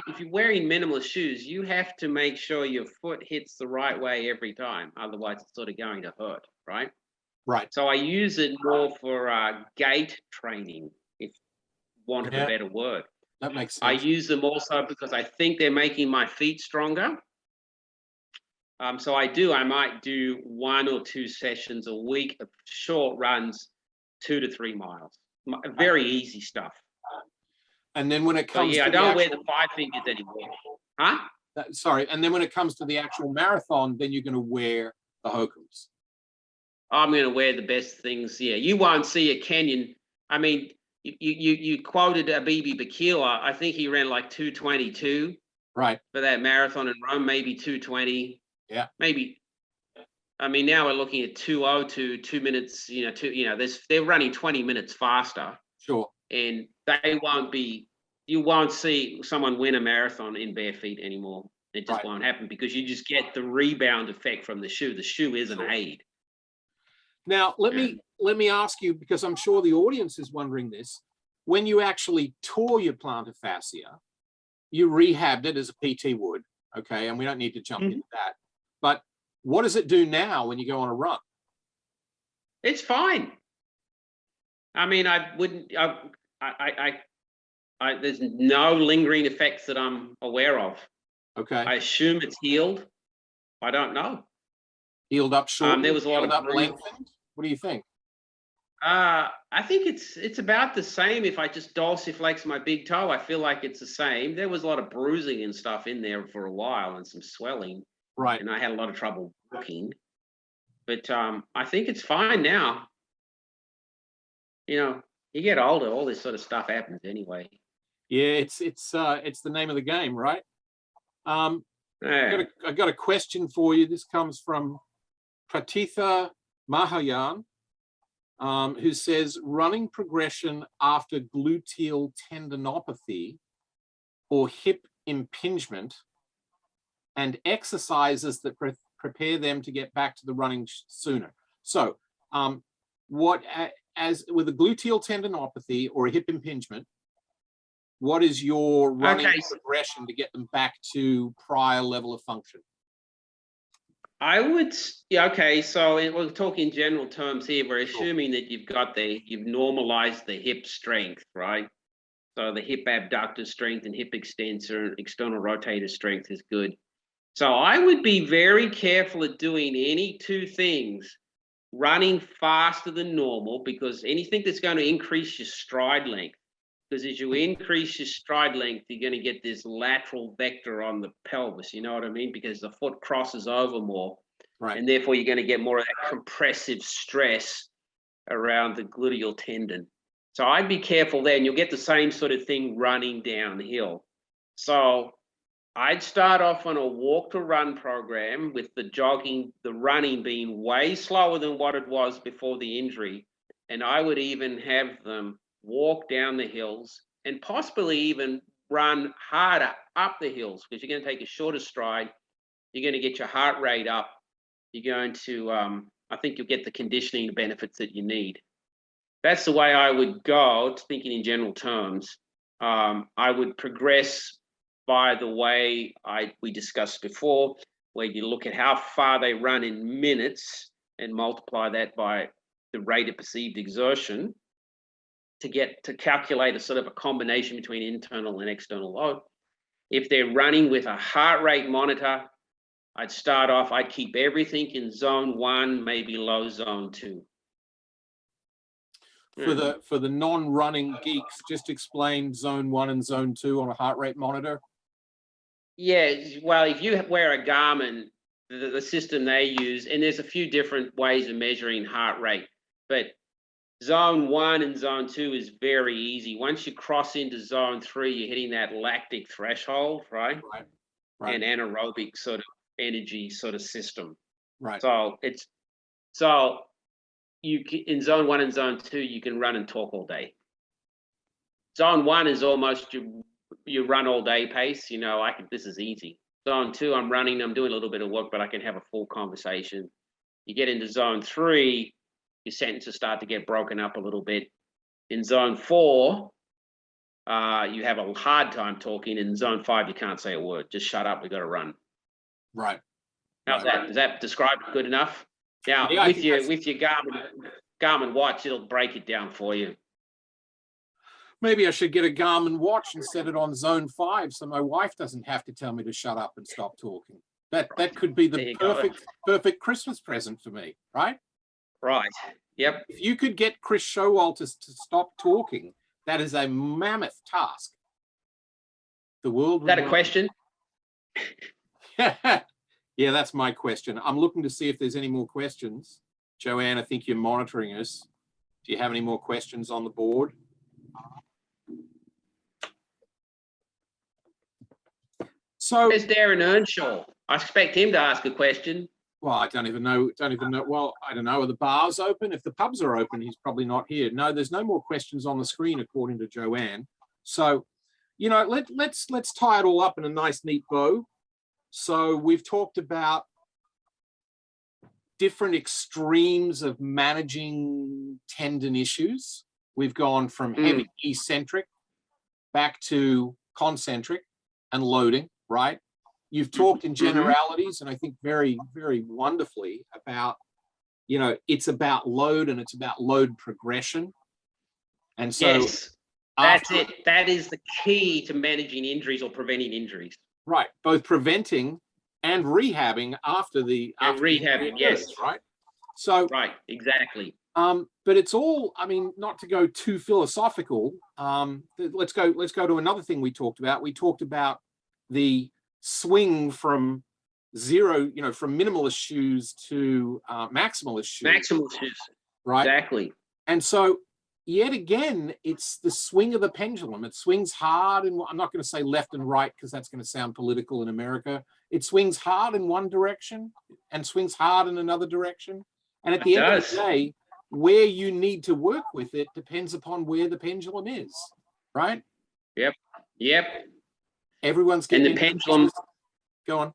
minimalist shoes, you have to make sure your foot hits the right way every time. Otherwise, it's sort of going to hurt, right? Right. So I use it more for gait training, if want of a better word. That makes sense. I use them also because I think they're making my feet stronger. So I might do 1 or 2 sessions a week of short runs, 2 to 3 miles. Very easy stuff. And then when it comes to I don't wear the 5 fingers anymore. Huh? Sorry. And then when it comes to the actual marathon, then you're going to wear the Hoka's. I'm going to wear the best things. Yeah, you won't see a Kenyan. I mean, you quoted FBv2. I think he ran like 2:22. Right. For that marathon in Rome, maybe 2:20. Yeah. Maybe. I mean, now we're looking at 2:02, 2 minutes. They're running 20 minutes faster. Sure. And you won't see someone win a marathon in bare feet anymore. It just won't happen, because you just get the rebound effect from the shoe. The shoe is an aid. Now, let me ask you, because I'm sure the audience is wondering this. When you actually tore your plantar fascia, you rehabbed it as a PT would, okay? And we don't need to jump into that. But what does it do now when you go on a run? It's fine. I mean, there's no lingering effects that I'm aware of. Okay. I assume it's healed. I don't know. Healed up short. There was a lot of lengthened. What do you think? I think it's about the same. If I just dorsiflex my big toe, I feel like it's the same. There was a lot of bruising and stuff in there for a while, and some swelling. Right. And I had a lot of trouble walking. But I think it's fine now. You get older, all this sort of stuff happens anyway. Yeah, it's the name of the game, right? I got a question for you. This comes from Pratitha Mahayan, who says, running progression after gluteal tendinopathy or hip impingement and exercises that prepare them to get back to the running sooner. So as with a gluteal tendinopathy or a hip impingement, what is your running progression to get them back to prior level of function? So we're talking general terms here. We're assuming that you've normalized the hip strength, right? So the hip abductor strength and hip extensor and external rotator strength is good. So I would be very careful at doing any 2 things: running faster than normal, because anything that's going to increase your stride length, because as you increase your stride length, you're going to get this lateral vector on the pelvis. You know what I mean? Because the foot crosses over more. Right. And therefore, you're going to get more of that compressive stress around the gluteal tendon. So I'd be careful there, and you'll get the same sort of thing running downhill. So I'd start off on a walk to run program, with the running being way slower than what it was before the injury. And I would even have them walk down the hills, and possibly even run harder up the hills, because you're going to take a shorter stride. You're going to get your heart rate up. You're going to, I think you'll get the conditioning benefits that you need. That's the way I would go, thinking in general terms. I would progress by the way we discussed before, where you look at how far they run in minutes and multiply that by the rate of perceived exertion to calculate a sort of a combination between internal and external load. If they're running with a heart rate monitor, I'd keep everything in zone 1, maybe low zone 2. For the non-running geeks, just explain zone 1 and zone 2 on a heart rate monitor. Yeah, well, if you wear a Garmin, the system they use, and there's a few different ways of measuring heart rate, but zone 1 and zone 2 is very easy. Once you cross into zone 3, you're hitting that lactic threshold, right? Right. And anaerobic sort of energy sort of system. Right. So you in zone 1 and zone 2, you can run and talk all day. Zone 1 is almost you run all day pace. This is easy. Zone 2, I'm doing a little bit of work, but I can have a full conversation. You get into zone 3, your sentences start to get broken up a little bit. In zone 4, you have a hard time talking. In zone 5, you can't say a word. Just shut up. We got to run. Right. How's that? Does that describe it good enough? Now, yeah, with your Garmin watch, it'll break it down for you. Maybe I should get a Garmin watch and set it on zone 5 so my wife doesn't have to tell me to shut up and stop talking. That could be the perfect Christmas present for me, right? Right. Yep. If you could get Chris Showalter to stop talking, that is a mammoth task. The world. Is that a question? Yeah, that's my question. I'm looking to see if there's any more questions. Joanne, I think you're monitoring us. Do you have any more questions on the board? So there's Darren Earnshaw. I expect him to ask a question. Well, I don't even know. Well, I don't know. Are the bars open? If the pubs are open, he's probably not here. No, there's no more questions on the screen, according to Joanne. So, let's tie it all up in a nice, neat bow. So we've talked about different extremes of managing tendon issues. We've gone from heavy eccentric back to concentric and loading, right? You've talked in generalities, and I think very, very wonderfully about, it's about load and it's about load progression. And so yes, that's it. That is the key to managing injuries or preventing injuries. Right, both preventing and rehabbing after rehabbing, yes, right. So right, exactly. But it's all, not to go too philosophical. Let's go to another thing we talked about. We talked about the swing from zero, from minimalist shoes to maximalist shoes. Maximal shoes, right? Exactly. And so, yet again, it's the swing of the pendulum. It swings hard, and I'm not going to say left and right because that's going to sound political in America. It swings hard in one direction and swings hard in another direction. And at the end of the day, where you need to work with it depends upon where the pendulum is, right? Yep. Everyone's getting the pendulum. Go on.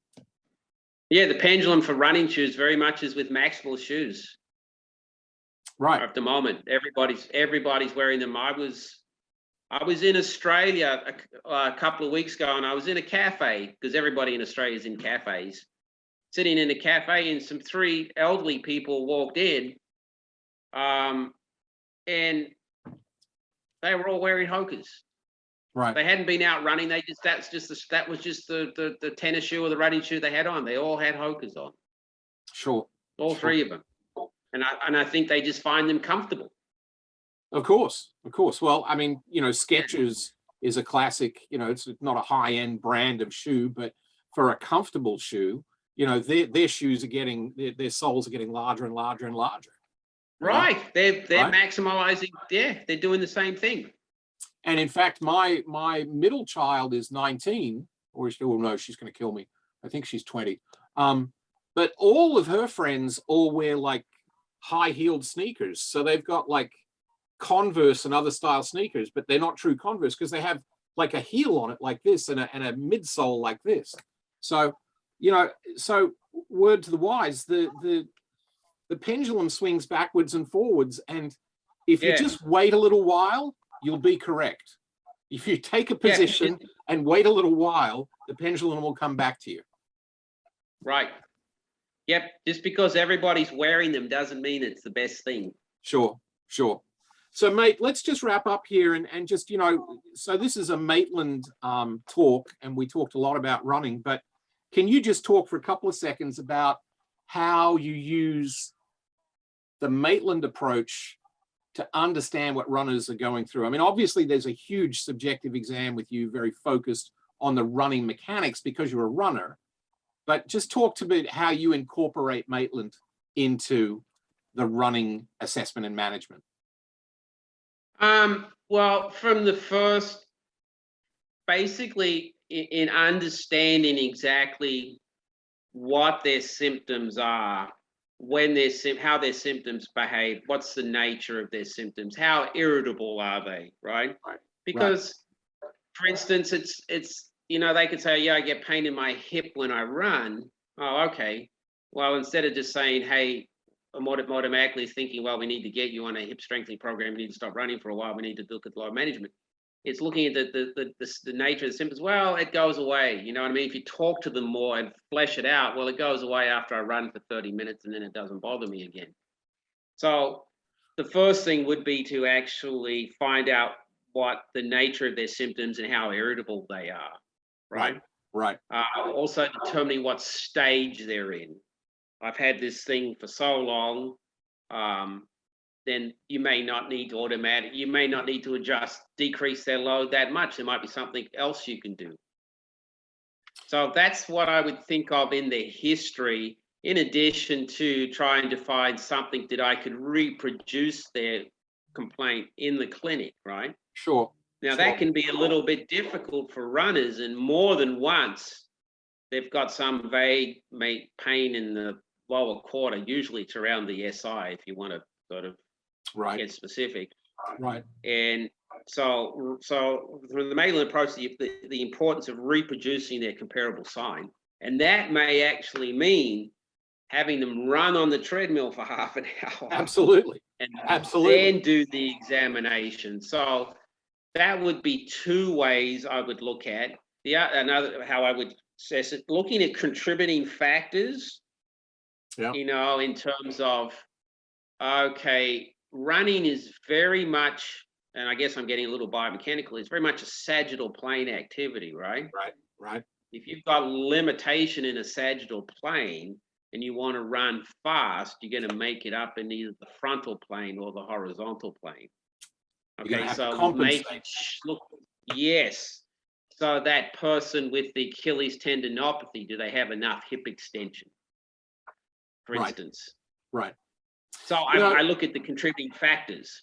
Yeah, the pendulum for running shoes very much is with maximal shoes. Right. At the moment, everybody's wearing them. I was in Australia a couple of weeks ago, and I was in a cafe because everybody in Australia is in cafes. Sitting in a cafe, and some 3 elderly people walked in, and they were all wearing Hokas. Right. They hadn't been out running. That was just the tennis shoe or the running shoe they had on. They all had Hokas on. Sure. All 3 of them. And I think they just find them comfortable. Of course. Well, Skechers is a classic, it's not a high-end brand of shoe, but for a comfortable shoe, their shoes are getting, their soles are getting larger and larger and larger. Right. They're maximizing. Yeah, they're doing the same thing. And in fact, my middle child is 19, or she's going to kill me. I think she's 20. But all of her friends all wear like high-heeled sneakers. So they've got like Converse and other style sneakers, but they're not true Converse because they have like a heel on it like this and a midsole like this. So, you know, so word to the wise, the pendulum swings backwards and forwards. And if you just wait a little while, you'll be correct. If you take a position and wait a little while, the pendulum will come back to you. Right. Yep. Just because everybody's wearing them doesn't mean it's the best thing. Sure, sure. So, mate, let's just wrap up here and just, you know, so this is a Maitland talk, and we talked a lot about running, but can you just talk for a couple of seconds about how you use the Maitland approach to understand what runners are going through? I mean, obviously, there's a huge subjective exam with you, very focused on the running mechanics because you're a runner, but just talk to me how you incorporate Maitland into the running assessment and management. Well, from the first, basically in understanding exactly what their symptoms are, when how their symptoms behave, what's the nature of their symptoms, how irritable are they, right? Because, for instance, it's you know, they could say, yeah, I get pain in my hip when I run. Oh, okay. Well, instead of just saying, hey, I'm automatically thinking, well, we need to get you on a hip strengthening program. We need to stop running for a while. We need to look at load management. It's looking at the nature of the symptoms. Well, it goes away. You know what I mean? If you talk to them more and flesh it out, well, it goes away after I run for 30 minutes and then it doesn't bother me again. So the first thing would be to actually find out what the nature of their symptoms and how irritable they are. Right. Also determining what stage they're in. I've had this thing for so long, then you may not need to you may not need to decrease their load that much. There might be something else you can do. So that's what I would think of in their history, in addition to trying to find something that I could reproduce their complaint in the clinic, right? Sure. Now that can be a little bit difficult for runners, and more than once, they've got some vague pain in the lower quarter. Usually it's around the SI if you want to sort of get specific. Right. And so through the Maitland approach, the importance of reproducing their comparable sign. And that may actually mean having them run on the treadmill for half an hour. Absolutely. And absolutely. then do the examination. So that would be two ways I would look at. Another, how I would assess it, looking at contributing factors, you know, in terms of, okay, running is very much, and I guess I'm getting a little biomechanical, it's very much a sagittal plane activity, right? Right. If you've got limitation in a sagittal plane and you want to run fast, you're going to make it up in either the frontal plane or the horizontal plane. Okay, so make it look, yes. So that person with the Achilles tendinopathy, do they have enough hip extension, for instance? Right. So I look at the contributing factors.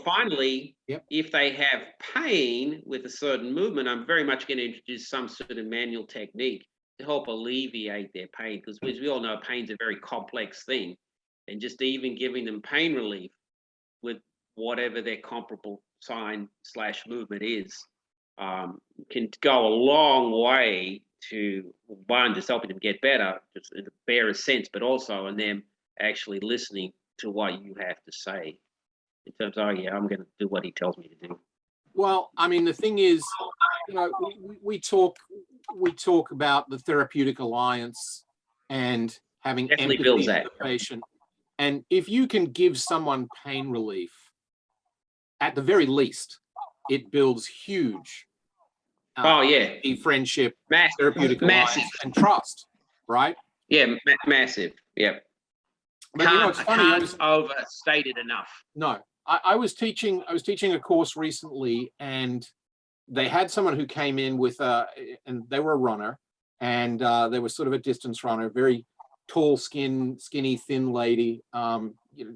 Finally, if they have pain with a certain movement, I'm very much going to introduce some sort of manual technique to help alleviate their pain, because as we all know, pain's a very complex thing, and just even giving them pain relief with whatever their comparable sign / movement is, can go a long way to, one, just helping them get better, just in the barest sense, but also in them actually listening to what you have to say in terms of, oh yeah, I'm going to do what he tells me to do. Well, I mean, the thing is, you know, we talk about the therapeutic alliance and having empathy for the patient. And if you can give someone pain relief, at the very least, it builds huge friendship, therapeutic alliance, and trust, right? Yeah, massive. Yeah. But you know, it's funny. Can't overstate it enough. No, I was teaching a course recently, and they had someone who came in with and they were a runner, and they were sort of a distance runner, very tall, skinny, thin lady, you know,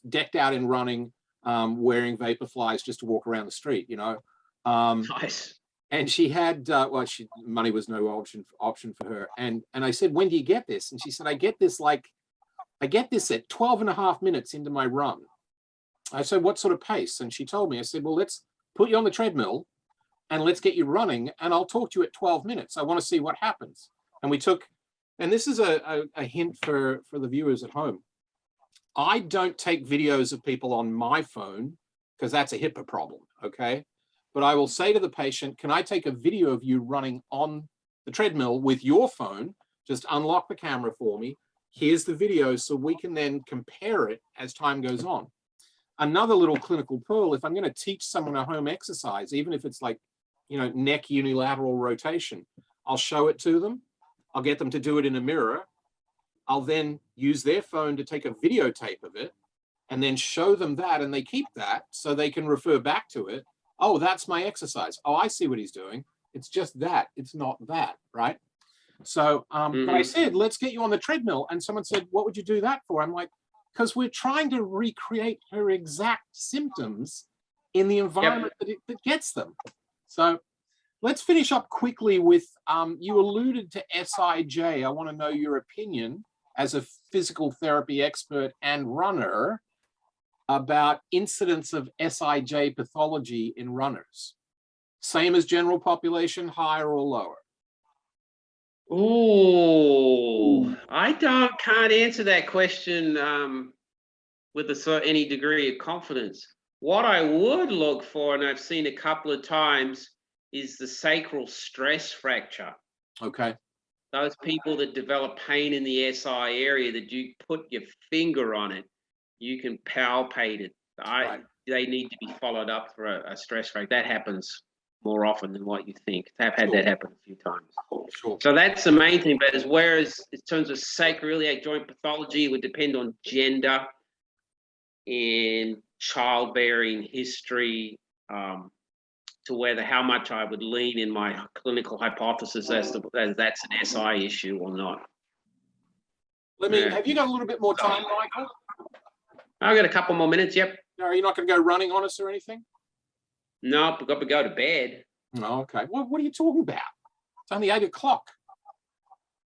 decked out in running, wearing vapor flies just to walk around the street, you know. Nice. And she had, money was no option for her. And I said, when do you get this? And she said, I get this at 12 and a half minutes into my run. I said, what sort of pace? And she told me. I said, well, let's put you on the treadmill and let's get you running, and I'll talk to you at 12 minutes. I want to see what happens. And we took, and this is a hint for the viewers at home. I don't take videos of people on my phone because that's a HIPAA problem, okay? But I will say to the patient, can I take a video of you running on the treadmill with your phone? Just unlock the camera for me. Here's the video so we can then compare it as time goes on. Another little clinical pearl, if I'm going to teach someone a home exercise, even if it's like, you know, neck unilateral rotation, I'll show it to them. I'll get them to do it in a mirror. I'll then use their phone to take a videotape of it and then show them that, and they keep that so they can refer back to it. Oh, that's my exercise. Oh, I see what he's doing. It's just that. It's not that, right? So but I said, let's get you on the treadmill. And someone said, what would you do that for? I'm like, because we're trying to recreate her exact symptoms in the environment that gets them. So let's finish up quickly with, you alluded to SIJ. I want to know your opinion as a physical therapy expert and runner about incidence of SIJ pathology in runners. Same as general population, higher or lower? Oh, I can't answer that question with any degree of confidence. What I would look for, and I've seen a couple of times, is the sacral stress fracture. Okay. Those people that develop pain in the SI area, that you put your finger on it, you can palpate it. They need to be followed up for a stress fracture. That happens more often than what you think. I've had that happen a few times. Sure. So that's the main thing. But whereas in terms of sacroiliac joint pathology, it would depend on gender and childbearing history, to how much I would lean in my clinical hypothesis as to whether that's an SI issue or not. Have you got a little bit more time, Michael? I've got a couple more minutes, yep. No, are you not going to go running on us or anything? No, we've got to go to bed. Oh, okay. What are you talking about? It's only 8 o'clock.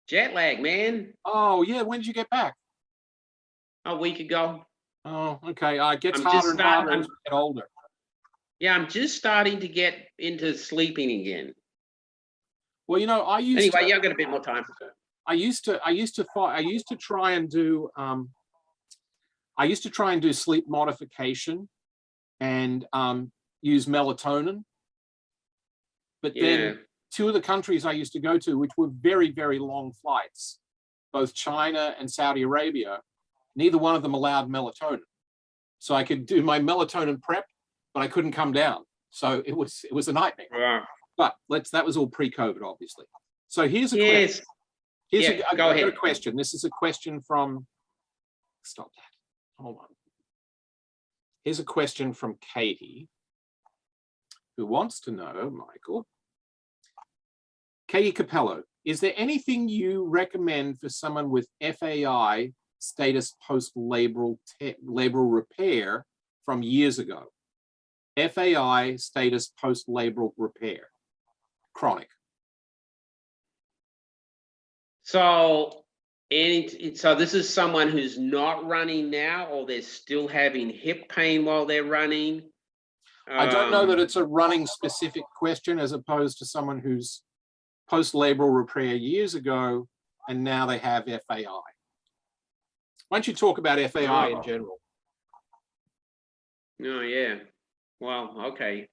Jet lag, man. Oh, yeah. When did you get back? A week ago. Oh, okay. It gets harder and harder as we get older. Yeah, I'm just starting to get into sleeping again. Well, you know, I've got a bit more time. I used to try and do sleep modification and use melatonin. But then 2 of the countries I used to go to, which were very, very long flights, both China and Saudi Arabia, neither one of them allowed melatonin. So I could do my melatonin prep, but I couldn't come down. So it was a nightmare. Wow. But that was all pre-COVID, obviously. So here's a question. I got a question. This is a question from, stop that. Hold on. Here's a question from Katie, who wants to know, Michael. Katie Capello, is there anything you recommend for someone with FAI, status post-labral repair, from years ago? FAI, status post-labral repair, chronic. So this is someone who's not running now, or they're still having hip pain while they're running? I don't know that it's a running specific question as opposed to someone who's post-labral repair years ago and now they have FAI. Why don't you talk about FAI in general? Oh, yeah. Well, okay.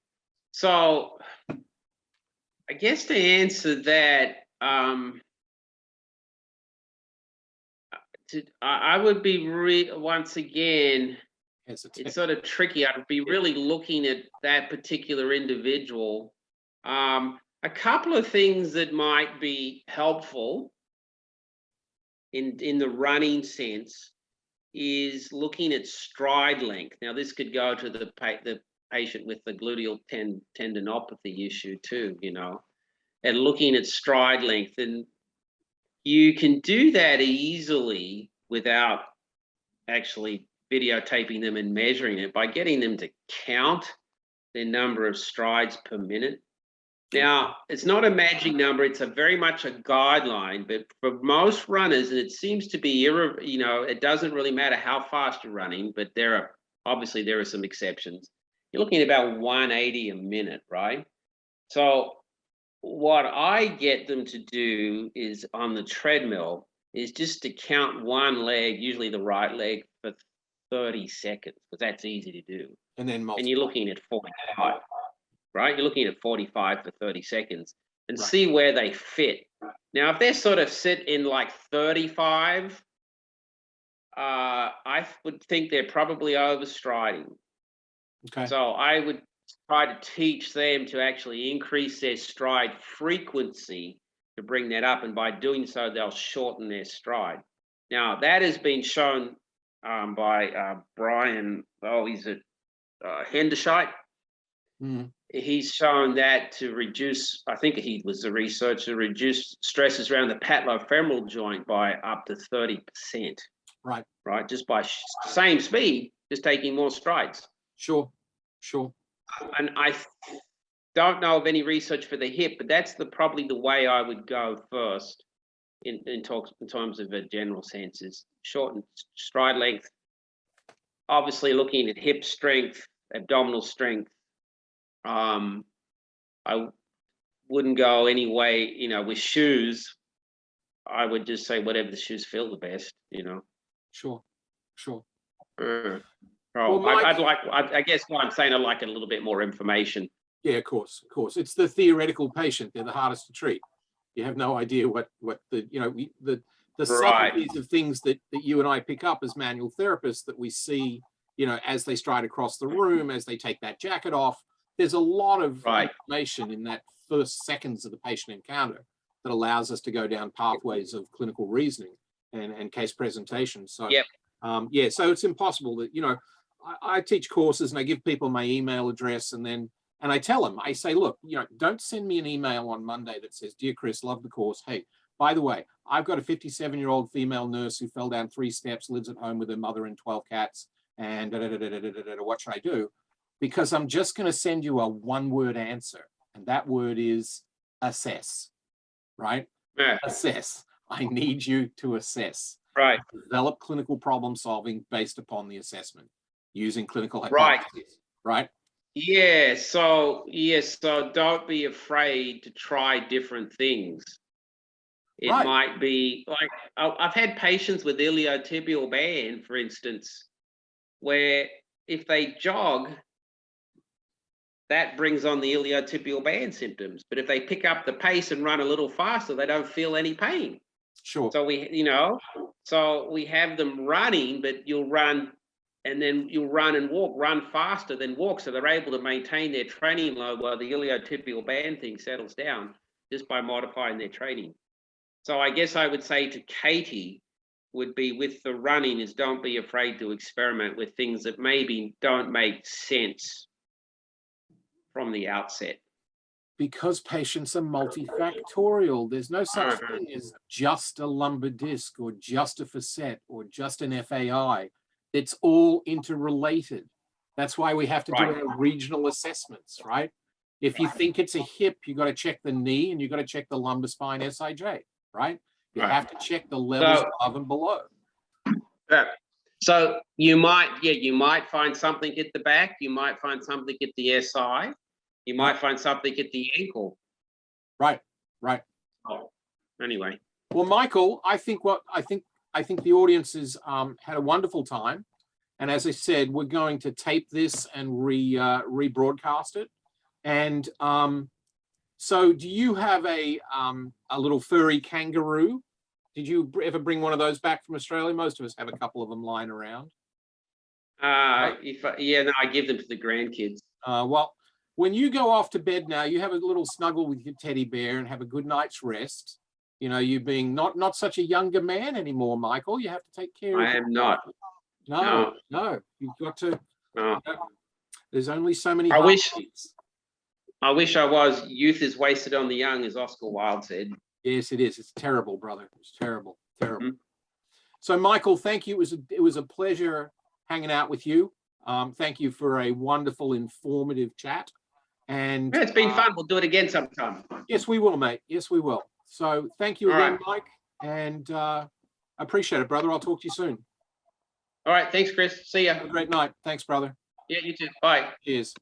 So I guess to answer that, I would be once again, it's sort of tricky. I'd be really looking at that particular individual. A couple of things that might be helpful in the running sense is looking at stride length. Now, this could go to the patient with the gluteal tendinopathy issue too, you know, and looking at stride length. And you can do that easily without actually videotaping them and measuring it by getting them to count their number of strides per minute. Now, it's not a magic number. It's very much a guideline, but for most runners, and it seems to be, it doesn't really matter how fast you're running, but there are Obviously, there are some exceptions. You're looking at about 180 a minute, right? So what I get them to do is on the treadmill is just to count one leg, usually the right leg, for 30 seconds, because that's easy to do. And then multiply. And you're looking at 45, right? You're looking at 45 for 30 seconds and Right. see where they fit. Now, if they're sort of sit in like 35, I would think they're probably overstriding. Okay. So I would try to teach them to actually increase their stride frequency to bring that up. And by doing so, they'll shorten their stride. Now, that has been shown by Brian, he's at Hendershot. Mm. He's shown that to reduce, I think he was the researcher, reduce stresses around the patellofemoral joint by up to 30%. Right. Right, just by same speed, just taking more strides. Sure. And I don't know of any research for the hip, but that's probably the way I would go first in terms of a general sense, is shorten stride length. Obviously, looking at hip strength, abdominal strength. I wouldn't go any way, with shoes. I would just say whatever the shoes feel the best, Sure. Well, Mike, I guess what I'm saying, I'd like a little bit more information. Yeah, of course. It's the theoretical patient. They're the hardest to treat. You have no idea what the subtleties of things that you and I pick up as manual therapists that we see, as they stride across the room, as they take that jacket off. There's a lot of information in that first seconds of the patient encounter that allows us to go down pathways of clinical reasoning and case presentation. So, so it's impossible that, I teach courses and I give people my email address and I tell them, I say, look, don't send me an email on Monday that says, dear Chris, love the course. Hey, by the way, I've got a 57-year-old female nurse who fell down 3 steps, lives at home with her mother and 12 cats, and what should I do? Because I'm just going to send you a one-word answer. And that word is assess, right? Yeah. Assess. I need you to assess. Right. Develop clinical problem solving based upon the assessment using clinical hypotheses, right? Yeah, so don't be afraid to try different things. It might be like, I've had patients with iliotibial band, for instance, where if they jog, that brings on the iliotibial band symptoms. But if they pick up the pace and run a little faster, they don't feel any pain. Sure. So we have them running, but you'll run and then you'll run and walk, run faster than walk. So they're able to maintain their training load while the iliotibial band thing settles down just by modifying their training. So I guess I would say to Katie would be with the running is don't be afraid to experiment with things that maybe don't make sense from the outset. Because patients are multifactorial. There's no such thing as just a lumbar disc or just a facet or just an FAI. It's all interrelated. That's why we have to do our regional assessments, right? If you think it's a hip, you got to check the knee and you got to check the lumbar spine SIJ, right? You have to check the levels above and below. Yeah. So you might find something at the back. You might find something at the SI. You might find something at the ankle. Right. Oh, anyway. Well, Michael, I think the audience has had a wonderful time. And as I said, we're going to tape this and rebroadcast it. And so do you have a little furry kangaroo? Did you ever bring one of those back from Australia? Most of us have a couple of them lying around. I give them to the grandkids. Well, when you go off to bed now, you have a little snuggle with your teddy bear and have a good night's rest. You being not such a younger man anymore, Michael. You have to take care of I am not. No. You've got to. No. There's only so many. I wish I was. Youth is wasted on the young, as Oscar Wilde said. Yes, it is. It's terrible, brother. It's terrible. Mm-hmm. So, Michael, thank you. It was a pleasure hanging out with you. Thank you for a wonderful, informative chat. And it's been fun. We'll do it again sometime. Yes, we will, mate. Yes, we will. So thank you again, Mike. And I appreciate it, brother. I'll talk to you soon. All right, thanks, Chris. See ya. Have a great night. Thanks, brother. Yeah, you too. Bye. Cheers.